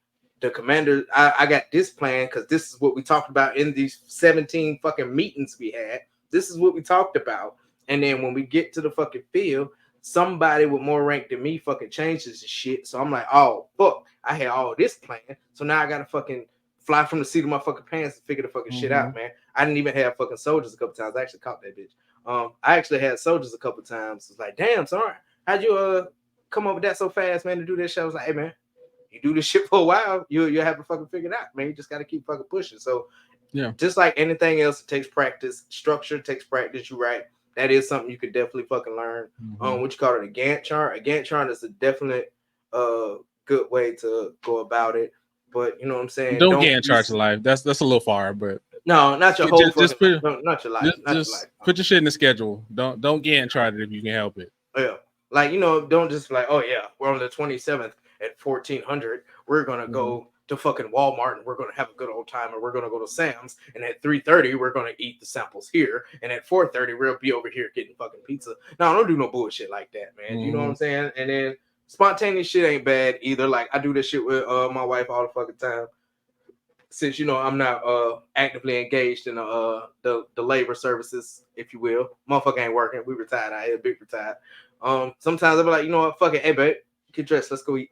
the commander, I got this plan because this is what we talked about in these 17 fucking meetings we had. This is what we talked about. And then when we get to the fucking field, somebody with more rank than me fucking changes the shit. So I'm like, oh, fuck, I had all this plan. So now I got to fucking fly from the seat of my fucking pants and figure the fucking shit out, man. I didn't even have fucking soldiers a couple times. I actually caught that bitch. I actually had soldiers a couple times. It's like, damn, sorry, how'd you come up with that so fast, man, to do this shit? I was like, hey, man, you do this shit for a while, you'll have to fucking figure it out, man. You just got to keep fucking pushing. So, yeah, just like anything else, it takes practice. Structure takes practice. You're right. That is something you could definitely fucking learn. What you call it, a Gantt chart. A Gantt chart is a definite good way to go about it. But you know what I'm saying? Don't Gantt chart your life. That's a little far, but no, not your whole just put, no, not your life. Just put your shit in the schedule. Don't Gantt chart it if you can help it. Yeah, like don't just like, oh yeah, we're on the 27th at 1400. We're gonna go to fucking Walmart and we're gonna have a good old time, and we're gonna go to Sam's, and at 3:30 we're gonna eat the samples here, and at 4:30 we'll be over here getting fucking pizza. No, don't do no bullshit like that, man. You know what I'm saying? And then spontaneous shit ain't bad either. Like I do this shit with my wife all the fucking time. Since I'm not actively engaged in the labor services, if you will. Motherfucker ain't working. We retired out here, big retired. Sometimes I'll be like, you know what, fuck it, hey babe, get dressed, let's go eat.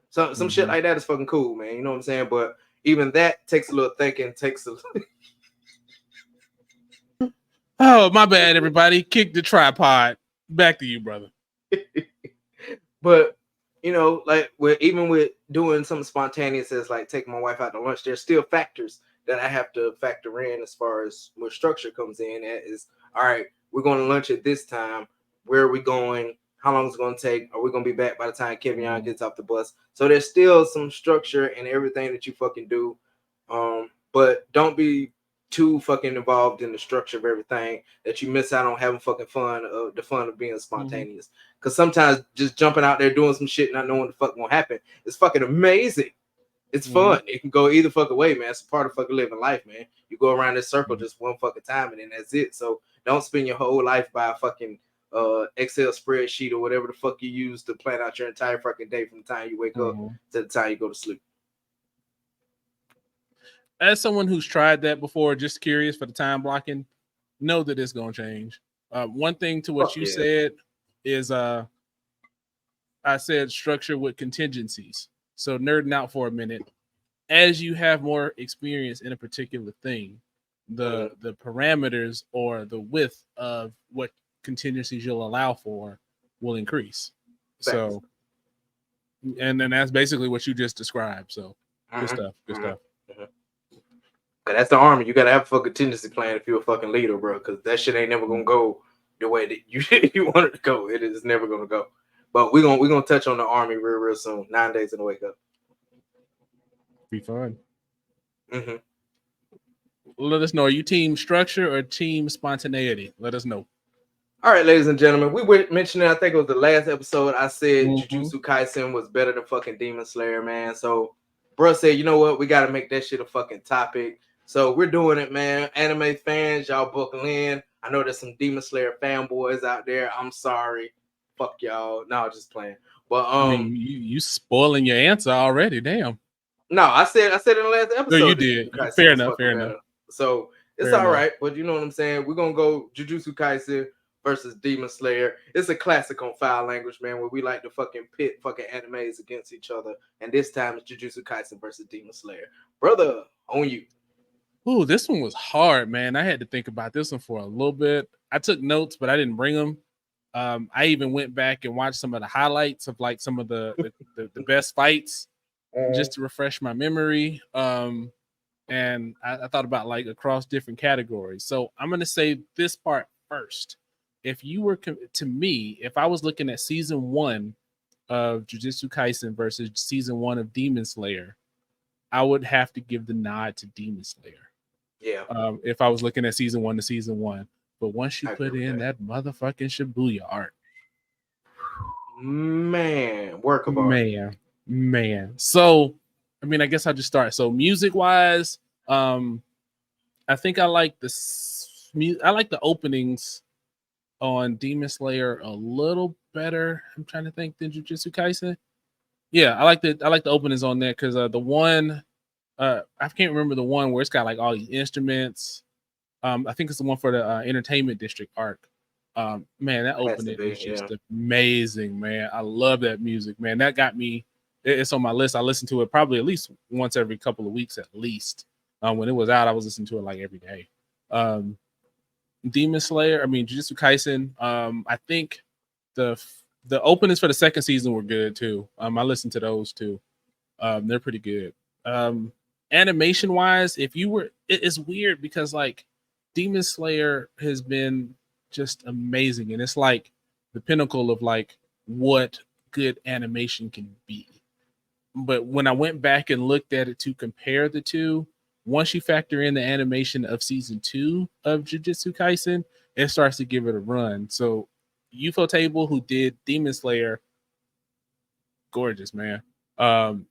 Some shit like that is fucking cool, man. You know what I'm saying? But even that takes a little thinking, Oh, my bad, everybody. Kick the tripod. Back to you, brother. But like even with doing something spontaneous as like taking my wife out to lunch, there's still factors that I have to factor in as far as where structure comes in. That is, all right, we're going to lunch at this time. Where are we going? How long is it going to take? Are we going to be back by the time Kevin gets off the bus? So there's still some structure in everything that you fucking do. But don't be too fucking involved in the structure of everything that you miss out on having fucking fun, the fun of being spontaneous. Because sometimes just jumping out there doing some shit not knowing what the fuck gonna happen is fucking amazing. It's fun. It can go either fucking way, man. It's a part of fucking living life, man. You go around this circle just one fucking time and then that's it. So don't spend your whole life by a fucking Excel spreadsheet or whatever the fuck you use to plan out your entire fucking day from the time you wake up to the time you go to sleep. As someone who's tried that before, just curious for the time blocking, know that it's gonna change. One thing to what you said is I said structure with contingencies. So nerding out for a minute, as you have more experience in a particular thing, the parameters or the width of what contingencies you'll allow for will increase. Thanks. So, and then that's basically what you just described. So good stuff. Good stuff. That's the army. You gotta have a fucking contingency plan if you're a fucking leader, bro. Because that shit ain't never gonna go the way that you want it to go. It is never gonna go. But we're gonna touch on the army real soon. 9 days in the wake up. Be fun. Let us know. Are you team structure or team spontaneity? Let us know. All right, ladies and gentlemen, we were mentioning, I think it was the last episode, I said Mm-hmm. Jujutsu Kaisen was better than fucking Demon Slayer, man. So, bro said, you know what? We got to make that shit a fucking topic. So, we're doing it, man. Anime fans, y'all buckle in. I know there's some Demon Slayer fanboys out there. I'm sorry. Fuck y'all. No, just playing. But, I mean, you spoiling your answer already. Damn. no, I said in the last No, episode you that did. Jujutsu Kaisen Fair was enough. fucking Fair better. enough. So, it's Fair all enough. right. But you know what I'm saying? We're going to go Jujutsu Kaisen versus Demon Slayer. It's a classic on foul language, man, where we like to fucking pit fucking animes against each other. And this time it's Jujutsu Kaisen versus Demon Slayer. Brother, on you. Ooh, this one was hard, man. I had to think about this one for a little bit. I took notes, but I didn't bring them. I even went back and watched some of the highlights of like some of the best fights just to refresh my memory. And I thought about like across different categories. So I'm gonna say this part first. If you were to me, if I was looking at season 1 of Jujutsu Kaisen versus season 1 of Demon Slayer, I would have to give the nod to Demon Slayer. Yeah. If I was looking at season 1 to season 1, but once you put in that motherfucking Shibuya art, man, work of art. Man. So, I mean, I guess I'll just start. So, music wise, I think I like the openings on Demon Slayer a little better. I'm trying to think than Jujutsu Kaisen. Yeah, I like the openings on there because the one I can't remember the one where it's got like all these instruments. I think it's the one for the entertainment district arc. Man, that opening is just amazing, man. I love that music, man. That got me. It's on my list. I listen to it probably at least once every couple of weeks, at least. When it was out, I was listening to it like every day. Demon Slayer, I mean Jujutsu Kaisen. I think the openings for the second season were good too. I listened to those too. They're pretty good. Animation wise, it's weird because like Demon Slayer has been just amazing, and it's like the pinnacle of like what good animation can be. But when I went back and looked at it to compare the two, once you factor in the animation of season 2 of Jujutsu Kaisen, it starts to give it a run. So UFO Table, who did Demon Slayer, gorgeous, man. And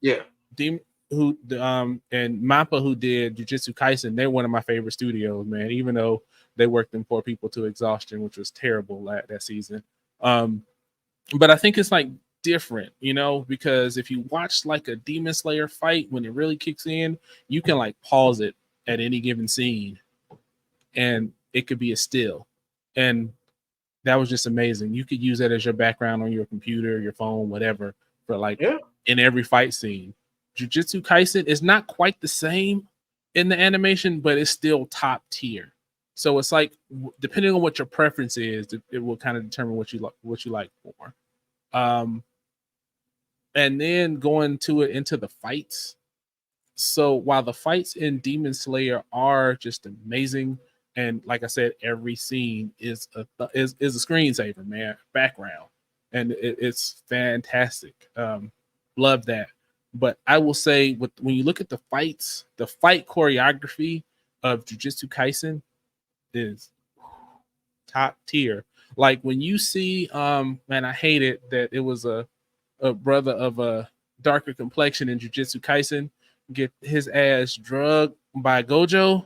Mappa, who did Jujutsu Kaisen, they're one of my favorite studios, man. Even though they worked them poor people to exhaustion, which was terrible that season. But I think it's like different, because if you watch like a Demon Slayer fight, when it really kicks in, you can like pause it at any given scene, and it could be a still, and that was just amazing. You could use that as your background on your computer, your phone, whatever, for like in every fight scene. Jujutsu Kaisen is not quite the same in the animation, but it's still top tier. So it's like depending on what your preference is, it will kind of determine what you like more. And then going into the fights. So while the fights in Demon Slayer are just amazing, and like I said, every scene is a screensaver, man, background, and it's fantastic. Love that. But I will say, when you look at the fights, the fight choreography of Jujutsu Kaisen is top tier. Like when you see, man, I hate it that it was a brother of a darker complexion in Jujutsu Kaisen get his ass drugged by Gojo.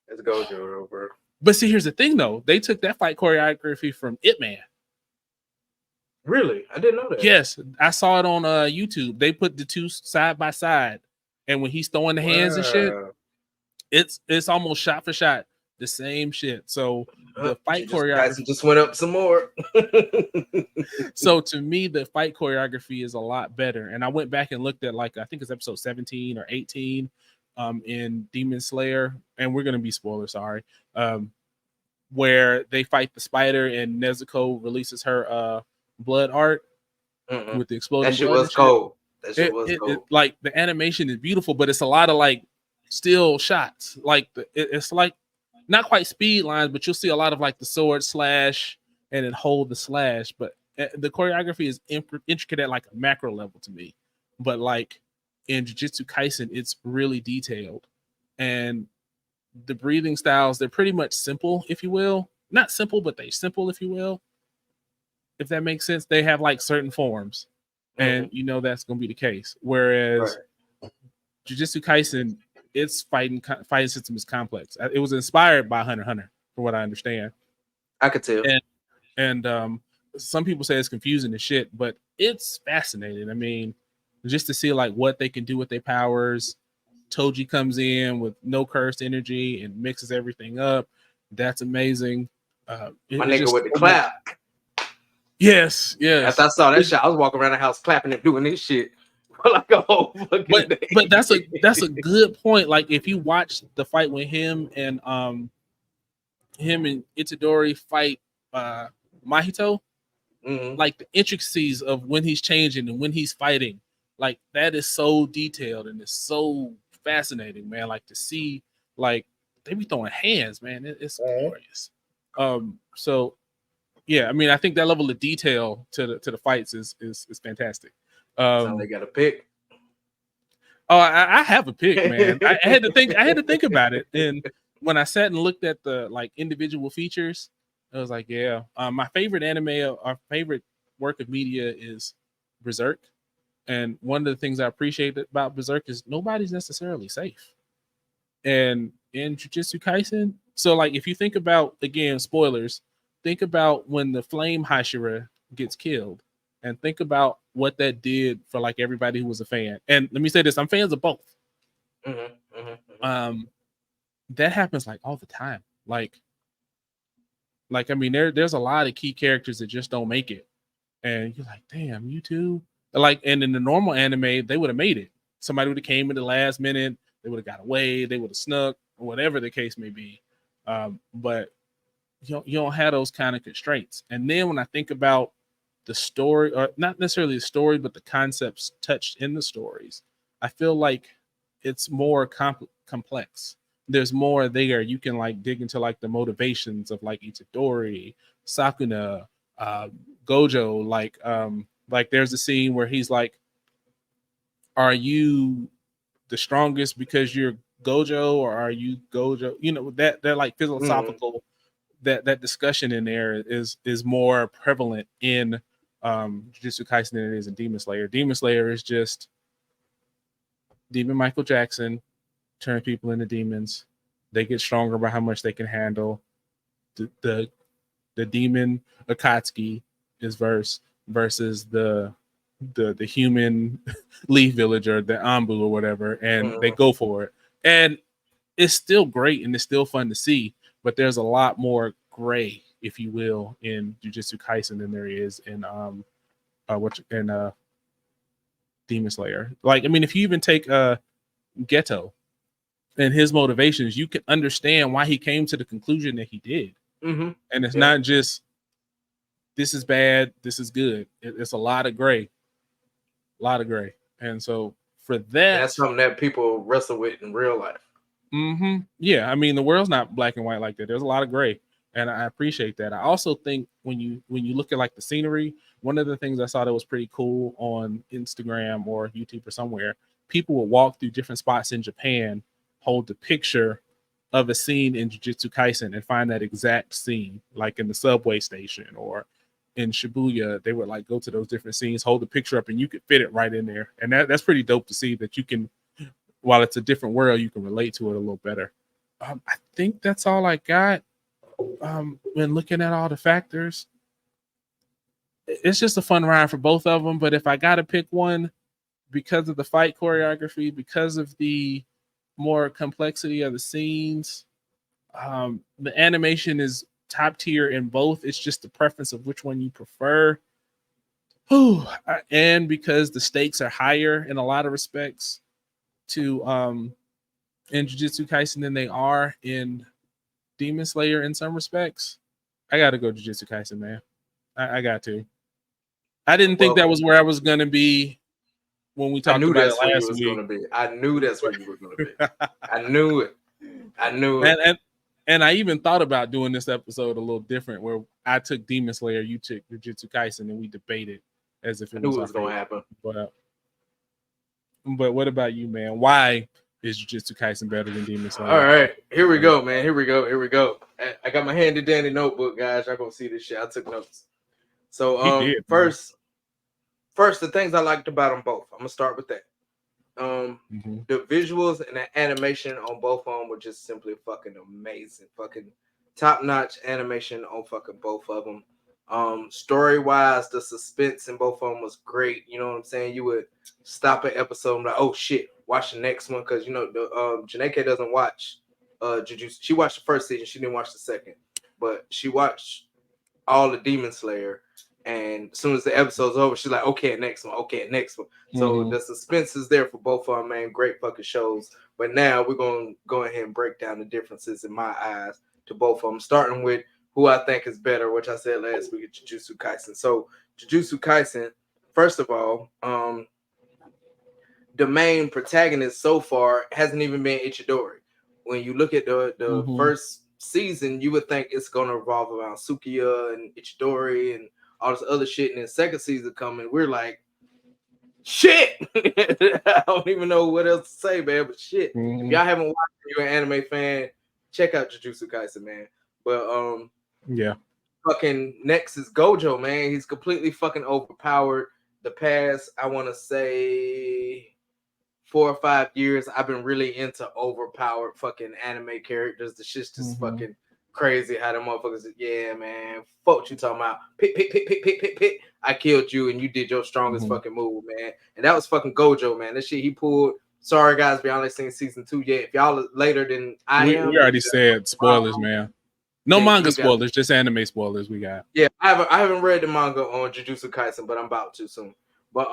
It's Gojo over. But see, here's the thing though. They took that fight choreography from Ip Man. Really? I didn't know that. Yes, I saw it on YouTube. They put the two side by side, and when he's throwing the hands and shit, it's almost shot for shot the same shit. So the fight choreography just went up some more. So to me, the fight choreography is a lot better. And I went back and looked at like I think it's episode 17 or 18 in Demon Slayer, and we're gonna be spoilers, sorry. Where they fight the spider and Nezuko releases her blood art with the exploding. That shit was cold. That shit was cold. Like the animation is beautiful, but it's a lot of like still shots. Like it's like not quite speed lines, but you'll see a lot of like the sword slash and then hold the slash. But the choreography is intricate at like a macro level to me. But like in Jujutsu Kaisen, it's really detailed, and the breathing styles, they're pretty much simple, if you will. not simple, but they simple, if you will. If that makes sense, they have like certain forms, and you know that's going to be the case. Whereas Jujutsu Kaisen, its fighting system is complex. It was inspired by Hunter x Hunter, from what I understand. I could tell. And some people say it's confusing as shit, but it's fascinating. I mean, just to see like what they can do with their powers. Toji comes in with no cursed energy and mixes everything up. That's amazing. My nigga with the clap. Yes. After I saw that shit, I was walking around the house clapping and doing this shit for like a whole fucking day. But that's a good point. Like if you watch the fight with him and Itadori fight Mahito, like the intricacies of when he's changing and when he's fighting, like that is so detailed and it's so fascinating, man. Like to see, like they be throwing hands, man. It's glorious. So yeah, I mean, I think that level of detail to the fights is fantastic. So they got a pick. Oh, I have a pick, man. I had to think about it, and when I sat and looked at the like individual features, I was like, yeah, my favorite anime, our favorite work of media is Berserk. And one of the things I appreciate about Berserk is nobody's necessarily safe. And in Jujutsu Kaisen, so like if you think about, again, spoilers, think about when the Flame Hashira gets killed, and think about what that did for like everybody who was a fan. And let me say this, I'm fans of both. That happens like all the time. Like I mean, there's a lot of key characters that just don't make it. And you're like, damn, you too? Like, and in the normal anime, they would have made it. Somebody would have came in the last minute, they would have got away, they would have snuck, or whatever the case may be. But you don't have those kind of constraints. And then when I think about the story, or not necessarily the story, but the concepts touched in the stories, I feel like it's more complex. There's more there. You can like dig into like the motivations of like Itadori, Sakuna, Gojo. Like there's a scene where he's like, "Are you the strongest because you're Gojo, or are you Gojo?" You know, that like philosophical that discussion in there is more prevalent in Jujutsu Kaisen than it is in Demon Slayer. Demon Slayer is just Demon Michael Jackson turn people into demons. They get stronger by how much they can handle. The demon Akatsuki is versus the human leaf villager, the Ambu or whatever, and they go for it. And it's still great and it's still fun to see, but there's a lot more gray, if you will, in Jujutsu Kaisen than there is in Demon Slayer. Like, I mean, if you even take Geto and his motivations, you can understand why he came to the conclusion that he did. And it's not just this is bad, this is good. It's a lot of gray. And so for that's something that people wrestle with in real life. Yeah, I mean, the world's not black and white like that. There's a lot of gray, and I appreciate that. I also think when you look at like the scenery, one of the things I saw that was pretty cool on Instagram or YouTube or somewhere, people would walk through different spots in Japan, hold the picture of a scene in Jujutsu Kaisen and find that exact scene, like in the subway station or in Shibuya. They would like go to those different scenes, hold the picture up, and you could fit it right in there. And that's pretty dope to see that you can, while it's a different world, you can relate to it a little better. I think that's all I got. When looking at all the factors, it's just a fun ride for both of them. But if I got to pick one, because of the fight choreography, because of the more complexity of the scenes, the animation is top tier in both. It's just the preference of which one you prefer. And because the stakes are higher in a lot of respects to in Jujutsu Kaisen than they are in Demon Slayer in some respects, I gotta go Jujutsu Kaisen, man. I got to. I didn't think that was where I was gonna be when we talked about it last week. I knew that's where you were gonna be. I knew it. And I even thought about doing this episode a little different, where I took Demon Slayer, you took Jujutsu Kaisen, and we debated as if it was going to happen. But what about you, man? Why Is Jujutsu Kaisen better than Demon Slayer? All right, here we go, man. Here we go. I got my handy dandy notebook, guys. Y'all gonna see this shit. I took notes. So first, the things I liked about them both. I'm gonna start with that. The visuals and the animation on both of them were just simply fucking amazing. Fucking top notch animation on fucking both of them. Story wise, the suspense in both of them was great. You know what I'm saying? You would stop an episode and be like, oh shit, watch the next one, because you know the Janeke doesn't watch Jujutsu. She watched the first season, she didn't watch the second, but she watched all the Demon Slayer. And as soon as the episode's over, she's like, okay, next one. So the suspense is there for both of them, man. Great fucking shows. But now we're going to go ahead and break down the differences in my eyes to both of them, starting with who I think is better, which I said last week at Jujutsu Kaisen. So Jujutsu Kaisen, first of all, the main protagonist so far hasn't even been Ichidori. When you look at the first season, you would think it's going to revolve around Sukiya and Ichidori and all this other shit. And then second season coming, we're like, shit. I don't even know what else to say, man. But shit, if y'all haven't watched it, you're an anime fan, check out Jujutsu Kaisen, man. But yeah, fucking next is Gojo, man. He's completely fucking overpowered. The past, I want to say 4 or 5 years, I've been really into overpowered fucking anime characters. The shit's just fucking crazy how the motherfuckers, yeah, man. Fuck what you talking about. Pick. I killed you and you did your strongest fucking move, man. And that was fucking Gojo, man. This shit he pulled. Sorry, guys, we only seen season 2 yet. If y'all are later than I am. We already said spoilers, man. No manga spoilers, just anime spoilers we got. Yeah, I haven't read the manga on Jujutsu Kaisen, but I'm about to soon. But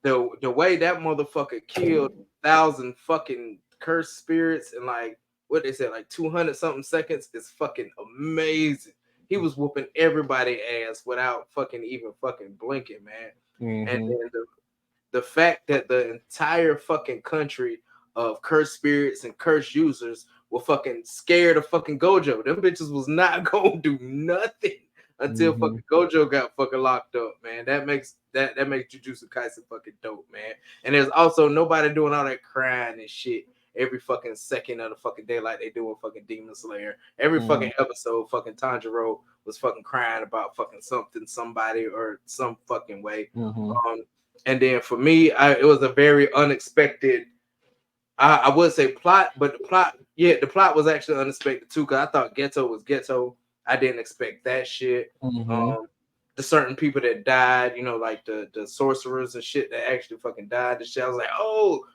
the way that motherfucker killed 1,000 fucking cursed spirits in like what they said, like 200 something seconds is fucking amazing. He was whooping everybody ass without fucking even fucking blinking, man. And then the fact that the entire fucking country of cursed spirits and cursed users were fucking scared of fucking Gojo. Them bitches was not gonna do nothing until fucking Gojo got fucking locked up, man. That makes Jujutsu Kaisen fucking dope, man. And there's also nobody doing all that crying and shit every fucking second of the fucking day like they do with fucking Demon Slayer. Every fucking episode, fucking Tanjiro was fucking crying about fucking something, somebody, or some fucking way. And then for me, it was a very unexpected, I would say plot, but the plot was actually unexpected too, because I thought Geto was Geto. I didn't expect that shit. The certain people that died, you know, like the sorcerers and shit that actually fucking died. The shit, I was like, oh.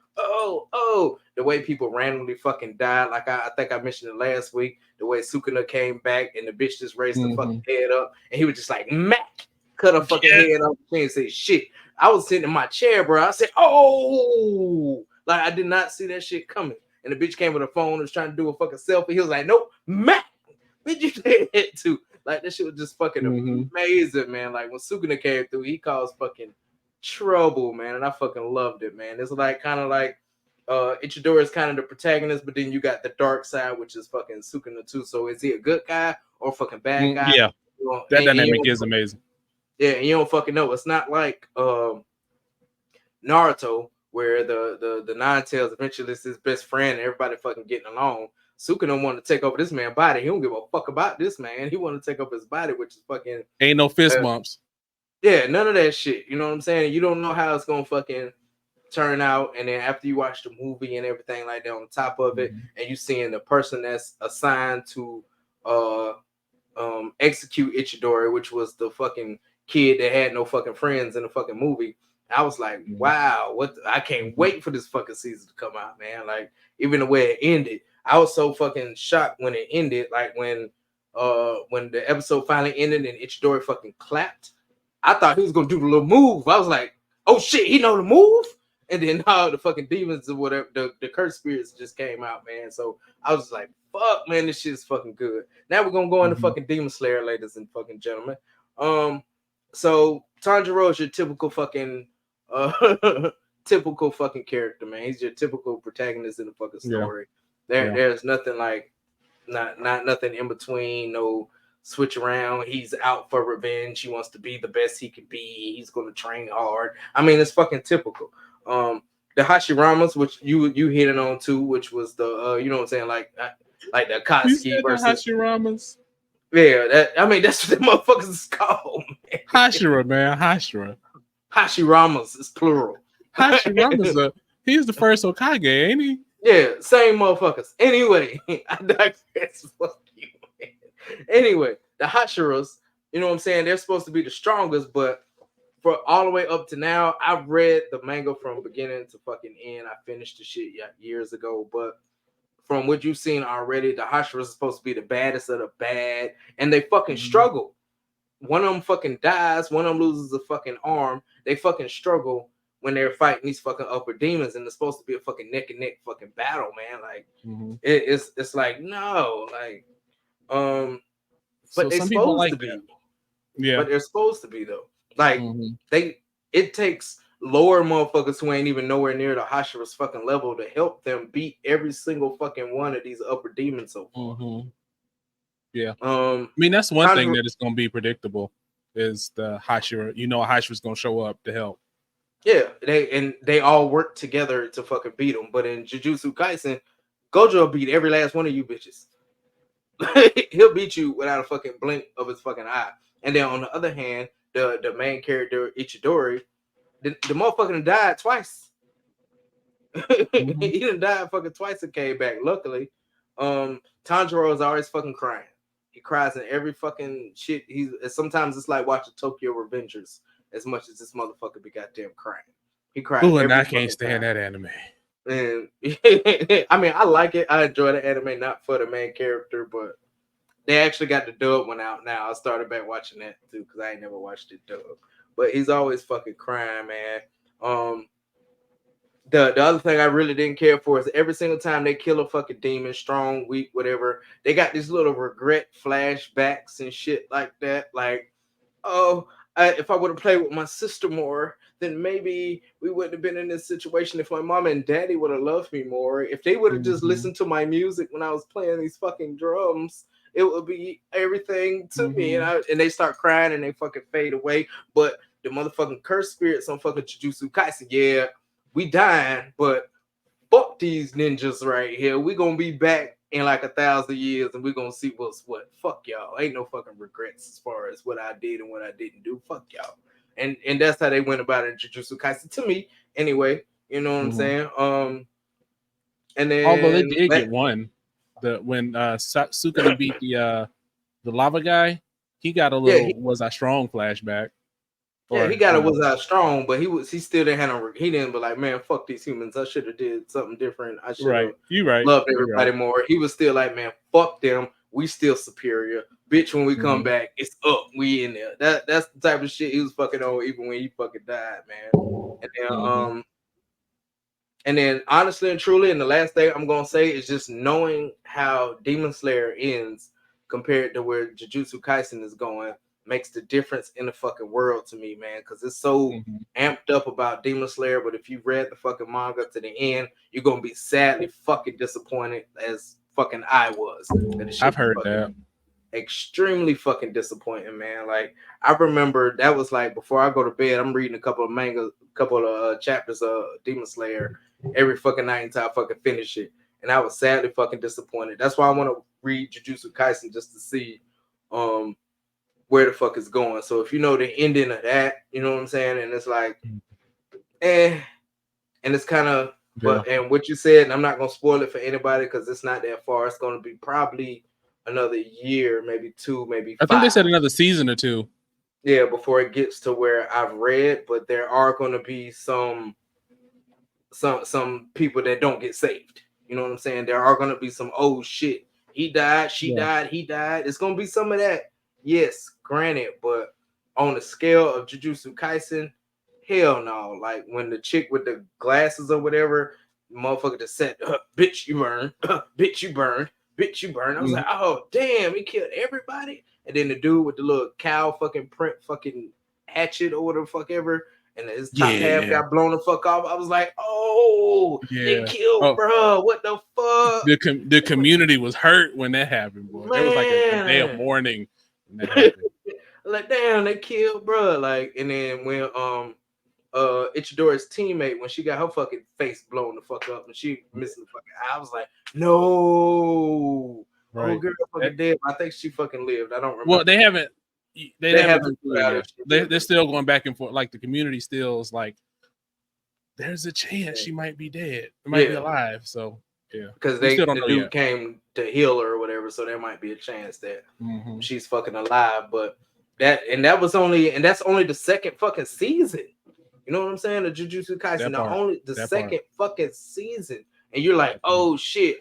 The way people randomly fucking died. Like I think I mentioned it last week. The way Sukuna came back and the bitch just raised the fucking head up, and he was just like, Mac, cut her fucking head off and say shit. I was sitting in my chair, bro. I said, oh, like I did not see that shit coming. And the bitch came with a phone and was trying to do a fucking selfie. He was like, nope, Mac, bitch, you did it too. Like that shit was just fucking amazing, man. Like when Sukuna came through, he caused fucking trouble, man, and I fucking loved it, man. It's like kind of like Ichidori is kind of the protagonist, but then you got the dark side, which is fucking Sukuna too. So is he a good guy or a fucking bad guy? Yeah, that dynamic is amazing. Yeah, and you don't fucking know. It's not like Naruto, where the Nine Tails eventually is his best friend and everybody fucking getting along. Sukuna wanted to take over this man's body. He don't give a fuck about this man. He wanted to take over his body, which is fucking ain't no fist bumps. Yeah, none of that shit. You know what I'm saying? You don't know how it's gonna fucking turn out, and then after you watch the movie and everything like that on top of it, and you seeing the person that's assigned to execute Ichidori, which was the fucking kid that had no fucking friends in the fucking movie. I was like, wow, what? I can't wait for this fucking season to come out, man. Like, even the way it ended, I was so fucking shocked when it ended. Like when the episode finally ended and Ichidori fucking clapped, I thought he was gonna do the little move. I was like, oh shit, he know the move. And then the fucking demons or whatever, the cursed spirits just came out, man. So I was like, fuck, man, this shit is fucking good. Now we're gonna go into fucking Demon Slayer, ladies and fucking gentlemen. So Tanjiro is your typical fucking typical fucking character, man. He's your typical protagonist in the fucking story. There's nothing like not nothing in between, no switch around. He's out for revenge. He wants to be the best he can be. He's gonna train hard. I mean, it's fucking typical. the Hashiramas, which you hitting on too, which was the you know what I'm saying, like the You Katsuki said the versus Hashiramas. yeah. That's what the motherfuckers is called. Man. Hashira, man, Hashira. Hashiramas is plural. Hashirama's he's the first Hokage, ain't he? Yeah, same motherfuckers. Anyway, I digress. Fuck you, man. Anyway, the Hashiras, you know what I'm saying? They're supposed to be the strongest, but for all the way up to now, I've read the manga from beginning to fucking end. I finished the shit years ago, but from what you've seen already, the Hashiras are supposed to be the baddest of the bad, and they fucking struggle. One of them fucking dies, one of them loses a fucking arm. They fucking struggle when they're fighting these fucking upper demons, and it's supposed to be a fucking neck and neck fucking battle, man. Like it's like no, like So but they're some people supposed like to be. that. Yeah. But they're supposed to be though. Like it takes lower motherfuckers who ain't even nowhere near the Hashira's fucking level to help them beat every single fucking one of these upper demons so far. Yeah. I mean, that's one thing that is gonna be predictable is the Hashira. You know, Hashira's gonna show up to help. Yeah, they all work together to fucking beat them. But in Jujutsu Kaisen, Gojo will beat every last one of you bitches. He'll beat you without a fucking blink of his fucking eye. And then on the other hand, the main character Ichidori, the motherfucker died twice. He done died fucking twice and came back. Luckily, Tanjiro is always fucking crying. He cries in every fucking shit. Sometimes it's like watching Tokyo Revengers as much as this motherfucker be goddamn crying. He cried. Ooh, and I can't stand that anime. And I mean, I like it. I enjoy the anime, not for the main character, but they actually got the dub one out now. I started back watching that too because I ain't never watched it dub. But he's always fucking crying, man. The other thing I really didn't care for is every single time they kill a fucking demon, strong, weak, whatever, they got these little regret flashbacks and shit like that. Like, oh, if I would have played with my sister more, then maybe we wouldn't have been in this situation. If my mom and daddy would have loved me more, if they would have just listened to my music when I was playing these fucking drums, it would be everything to me. And they start crying and they fucking fade away. But the motherfucking curse spirits on fucking Jujutsu Kaisen, yeah, we dying, but fuck these ninjas right here. We gonna be back in like 1,000 years and we're gonna see what's what. Fuck y'all. Ain't no fucking regrets as far as what I did and what I didn't do. Fuck y'all. And that's how they went about it in Jujutsu Kaisen to me, anyway. You know what I'm saying? And then although they did get one, when Sukuna beat the lava guy, he got a little was I strong flashback. Yeah, he got it was out strong, but he still didn't have he didn't be like, man, fuck these humans. I should have did something different. I should have loved everybody more. He was still like, man, fuck them. We still superior. Bitch, when we come back, it's up. We in there. That's the type of shit he was fucking on even when he fucking died, man. And then honestly and truly, and the last thing I'm gonna say is just knowing how Demon Slayer ends compared to where Jujutsu Kaisen is going makes the difference in the fucking world to me, man. Because it's so amped up about Demon Slayer, but if you read the fucking manga to the end, you're gonna be sadly fucking disappointed as fucking I was. I've heard that. Extremely fucking disappointing, man. Like I remember that was like before I go to bed, I'm reading a couple of chapters of Demon Slayer every fucking night until I fucking finish it, and I was sadly fucking disappointed. That's why I want to read Jujutsu Kaisen just to see where the fuck is going. So if you know the ending of that, you know what I'm saying, and it's like and it's kind of but and what you said, and I'm not gonna spoil it for anybody because it's not that far. It's gonna be probably another year, maybe 2, maybe 5. I think they said another season or 2. Yeah, before it gets to where I've read, but there are going to be some people that don't get saved. You know what I'm saying? There are going to be some shit. He died, she died, he died. It's going to be some of that. Yes, granted, but on the scale of Jujutsu Kaisen, hell no. Like when the chick with the glasses or whatever, motherfucker just said, "Bitch, you burn, bitch, you burn." Bitch, you burn. I was like, oh damn, he killed everybody. And then the dude with the little cow fucking print fucking hatchet or whatever fuck ever, and his top half got blown the fuck off. I was like, oh, they killed, bro. What the fuck? The community was hurt when that happened, boy. It was like a day of mourning when that happened. Like, damn, they killed, bro. Like, and then when Ichidori's teammate when she got her fucking face blown the fuck up and she missing the fucking eye. I was like, no, oh girl, fucking dead. I think she fucking lived. I don't remember. Well, they haven't put out yet. They're still going back and forth. Like the community still is like, there's a chance she might be dead. It might be alive. So yeah, because the dude came to heal her or whatever, so there might be a chance that she's fucking alive. But that's only the second fucking season. You know what I'm saying? The Jujutsu Kaisen, the second fucking season, and you're like, oh shit.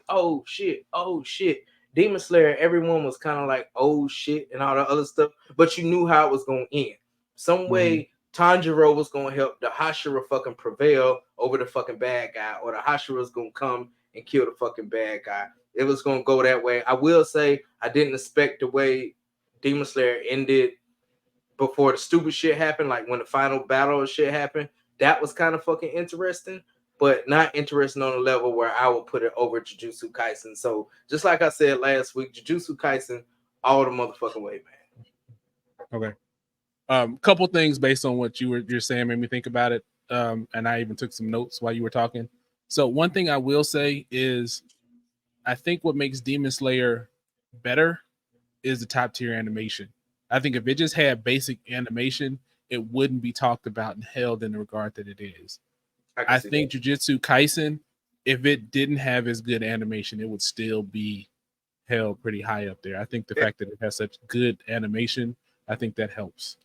Demon Slayer, everyone was kind of like, oh shit, and all the other stuff, but you knew how it was gonna end. Some way Tanjiro was gonna help the Hashira fucking prevail over the fucking bad guy, or the Hashira was gonna come and kill the fucking bad guy. It was gonna go that way. I will say I didn't expect the way Demon Slayer ended before the stupid shit happened, like when the final battle shit happened. That was kind of fucking interesting, but not interesting on a level where I would put it over Jujutsu Kaisen. So just like I said last week, Jujutsu Kaisen all the motherfucking way, man. Okay. Couple things based on what you're saying made me think about it. And I even took some notes while you were talking. So one thing I will say is I think what makes Demon Slayer better is the top tier animation. I think if it just had basic animation, it wouldn't be talked about and held in the regard that it is. I think Jujutsu Kaisen, if it didn't have as good animation, it would still be held pretty high up there. I think the fact that it has such good animation, I think that helps.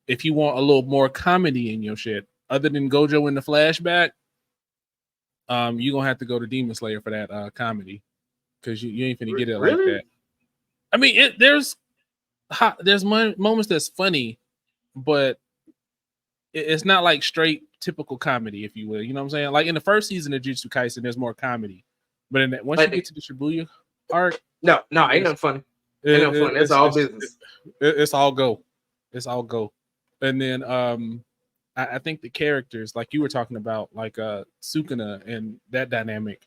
If you want a little more comedy in your shit, other than Gojo in the flashback, you're gonna have to go to Demon Slayer for that comedy, because you ain't finna get it like that. I mean, there's moments that's funny, but it's not like straight typical comedy, if you will. You know what I'm saying? Like in the first season of Jujutsu Kaisen, there's more comedy, but once you get to the Shibuya arc, no, ain't nothing funny. Ain't nothing funny. It's all business. It's all go. It's all go. And then I think the characters, like you were talking about, like Sukuna and that dynamic,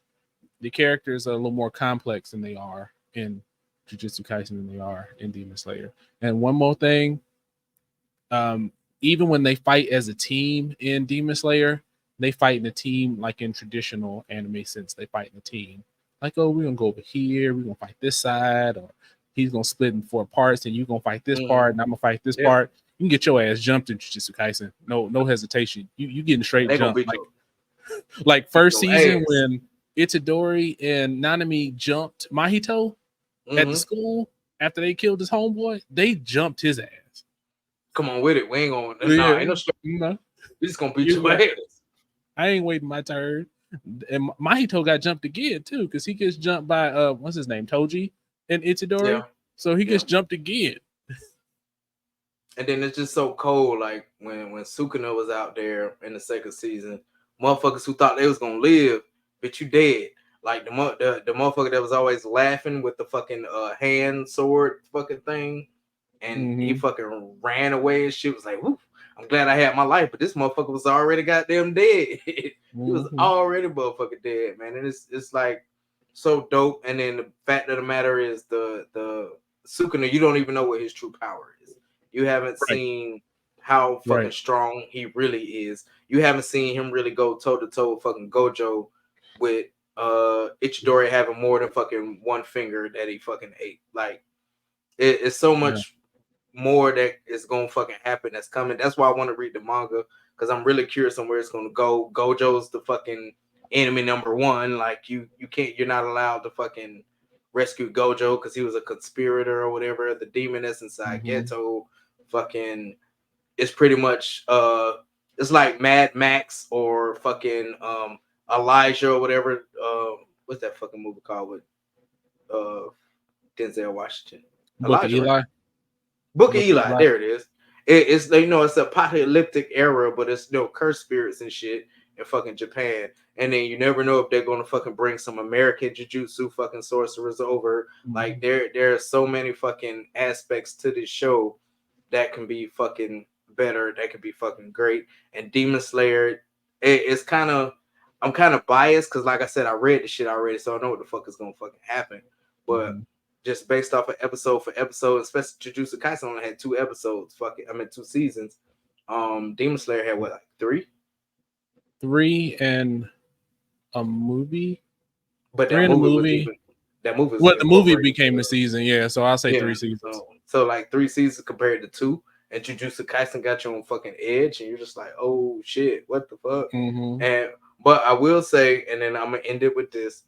the characters are a little more complex than they are in Jujutsu Kaisen than they are in Demon Slayer. And one more thing, even when they fight as a team in Demon Slayer, they fight in a team like in traditional anime sense. They fight in a team. Like, oh, we're gonna go over here, we're gonna fight this side, or he's gonna split in 4 parts, and you're gonna fight this part, and I'm gonna fight this part. You can get your ass jumped in Jujutsu Kaisen. No hesitation. You getting straight jumped. Like first season when Itadori and Nanami jumped Mahito at the school after they killed his homeboy, they jumped his ass. Come on with it. We ain't gonna. Ain't no. We just gonna beat your ass. I ain't waiting my turn. And Mahito got jumped again too, because he gets jumped by what's his name, Toji and Itadori. Yeah. So he gets jumped again. And then it's just so cold, like when Sukuna was out there in the second season, motherfuckers who thought they was gonna live, but you dead. Like the motherfucker that was always laughing with the fucking hand sword fucking thing, and he fucking ran away and shit. Was like, whoop, I'm glad I had my life, but this motherfucker was already goddamn dead. He was already motherfucking dead, man. And it's like so dope. And then the fact of the matter is the Sukuna, you don't even know what his true power is. You haven't seen how fucking strong he really is. You haven't seen him really go toe to toe with fucking Gojo, with Ichidori having more than fucking one finger that he fucking ate. Like it's so much more that is gonna fucking happen that's coming. That's why I want to read the manga, because I'm really curious on where it's gonna go. Gojo's the fucking enemy number 1. Like you're not allowed to fucking rescue Gojo because he was a conspirator or whatever. The demoness inside Geto fucking is pretty much it's like Mad Max or fucking Elijah or whatever. What's that fucking movie called with Denzel Washington? Book of Eli. Book of Eli. There it is. It's it's a apocalyptic era, but it's cursed spirits and shit in fucking Japan. And then you never know if they're gonna fucking bring some American Jujutsu fucking sorcerers over. Like there are so many fucking aspects to this show that can be fucking better, that can be fucking great. And Demon Slayer, it's kind of, I'm kind of biased because, like I said, I read the shit already, so I know what the fuck is gonna fucking happen. But just based off of episode for episode, especially Jujutsu Kaisen only had 2 episodes. 2 seasons. Demon Slayer had what, like three and a movie. but Three that and a movie was movie. even that movie was Well, the movie incorporated. became the season, yeah. So I'll say Yeah, 3 seasons. so like 3 seasons compared to 2, and Jujutsu Kaisen got you on fucking edge, and you're just like, oh shit, what the fuck? Mm-hmm. And but I will say, and then I'm gonna end it with this: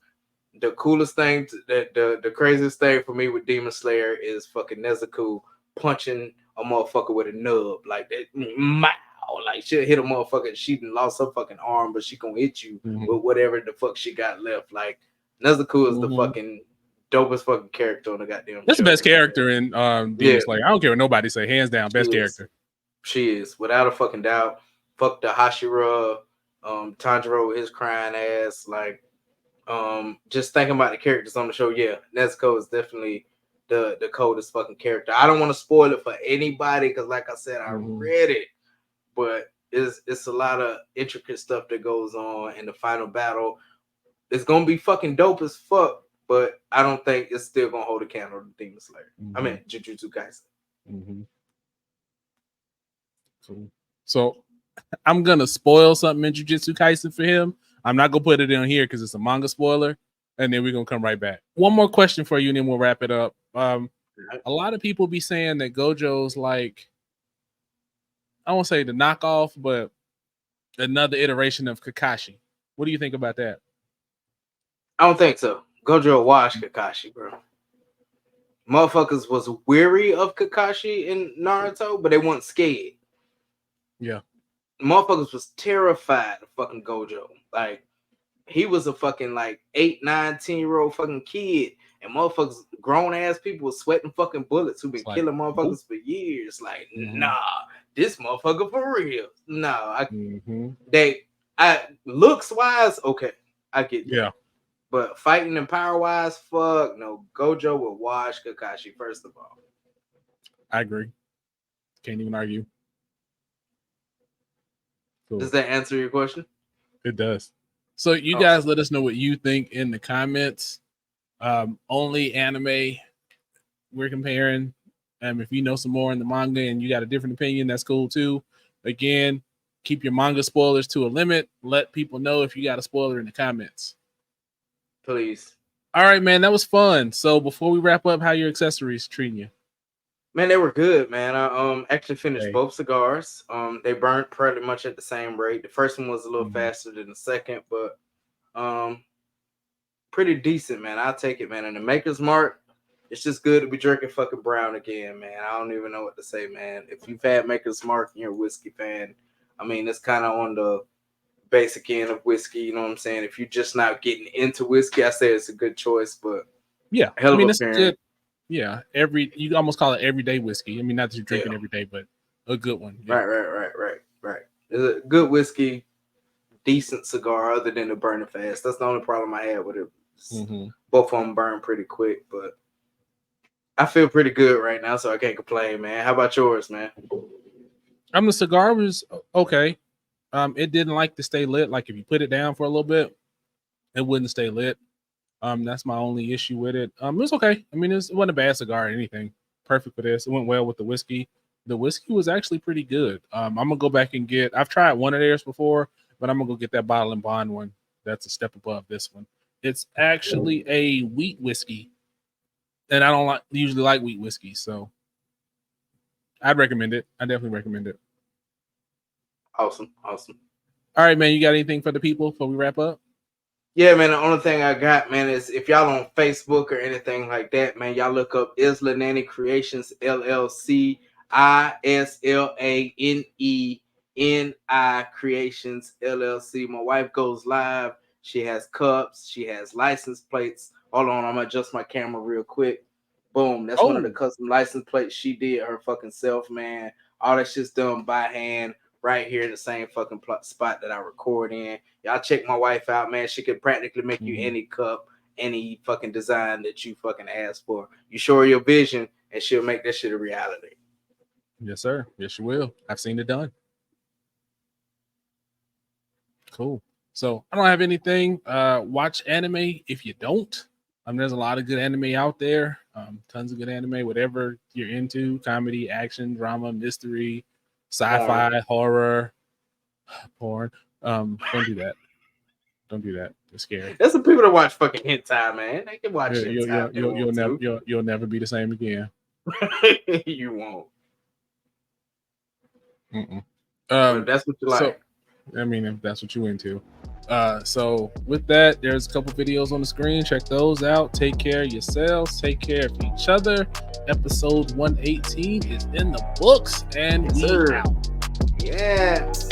the coolest thing, the craziest thing for me with Demon Slayer is fucking Nezuko punching a motherfucker with a nub like that. Like she'll hit a motherfucker. She done lost her fucking arm, but she gonna hit you with whatever the fuck she got left. Like Nezuko is the fucking dopest fucking character on the goddamn That's show. the best character in Demon Slayer. I don't care what nobody say. Hands down, best character. She is, without a fucking doubt. Fuck the Hashira, Tanjiro, his crying ass. Like, just thinking about the characters on the show, yeah, Nezuko is definitely the coldest fucking character. I don't want to spoil it for anybody because, like I said, I read it, but it's a lot of intricate stuff that goes on in the final battle. It's gonna be fucking dope as fuck, but I don't think it's still gonna hold a candle to Demon Slayer. I mean, Jujutsu Kaisen. So I'm gonna spoil something in Jujutsu Kaisen for him. I'm not gonna put it in here because it's a manga spoiler, and then we're gonna come right back. One more question for you, and then we'll wrap it up. A lot of people be saying that Gojo's like, I won't say the knockoff, but another iteration of Kakashi. What do you think about that? I don't think so. Gojo washed Kakashi, bro. Motherfuckers was weary of Kakashi in Naruto, but they weren't scared. Yeah. Motherfuckers was terrified of fucking Gojo. Like, he was a fucking like 8, 9, 10-year-old fucking kid. And motherfuckers, grown ass people was sweating fucking bullets who been killing motherfuckers for years. Like, nah, this motherfucker for real. Nah, I looks wise, okay. I get that. Yeah. But fighting and power wise, fuck no. Gojo will wash Kakashi, first of all. I agree. Can't even argue. Cool. Does that answer your question? It does. So you guys let us know what you think in the comments. Only anime we're comparing. If you know some more in the manga and you got a different opinion, that's cool too. Again, keep your manga spoilers to a limit. Let people know if you got a spoiler in the comments. Please. All right, man. That was fun. So before we wrap up, how your accessories treating you? Man, they were good, man. I actually finished both cigars. They burnt pretty much at the same rate. The first one was a little faster than the second, but pretty decent, man. I'll take it, man. And the Maker's Mark, it's just good to be drinking fucking brown again, man. I don't even know what to say, man. If you've had Maker's Mark and you're a whiskey fan, I mean, it's kind of on the basic end of whiskey, you know what I'm saying? If you're just not getting into whiskey, I say it's a good choice, but yeah, I mean, it's good. Yeah, you almost call it everyday whiskey. I mean, not that you drink it every day, but a good one. Yeah. Right. It's a good whiskey, decent cigar, other than the burning fast. That's the only problem I had with it. Both of them burn pretty quick, but I feel pretty good right now, so I can't complain, man. How about yours, man? The cigar was okay. It didn't like to stay lit. Like if you put it down for a little bit, it wouldn't stay lit. That's my only issue with it. It was okay. I mean, it wasn't a bad cigar or anything. Perfect for this. It went well with the whiskey. The whiskey was actually pretty good. I'm gonna go back and I've tried one of theirs before, but I'm gonna go get that Bottle and Bond one. That's a step above this one. It's actually a wheat whiskey, and I don't usually like wheat whiskey, so I'd recommend it. I definitely recommend it. Awesome. All right, man. You got anything for the people before we wrap up? Yeah, man. The only thing I got, man, is if y'all on Facebook or anything like that, man, y'all look up Isla Nanny Creations LLC, ISLANENI Creations LLC. My wife goes live. She has cups. She has license plates. Hold on, I'm gonna adjust my camera real quick. Boom. That's one of the custom license plates she did her fucking self, man. All that shit's done by hand right here in the same fucking spot that I record in. Y'all check my wife out, man. She could practically make you any cup, any fucking design that you fucking ask for. You show her your vision, and she'll make that shit a reality. Yes, sir. Yes, you will. I've seen it done. Cool. So I don't have anything. Watch anime if you don't. There's a lot of good anime out there. Tons of good anime, whatever you're into, comedy, action, drama, mystery, sci-fi, horror, porn. Don't do that. Don't do that. It's scary. There's some people that watch fucking hentai, man. They can watch hentai. You'll never be the same again. You won't. If that's what you like. So, I mean, if that's what you into. So with that, there's a couple videos on the screen. Check those out. Take care of yourselves. Take care of each other. Episode 118 is in the books, and we out. Yes.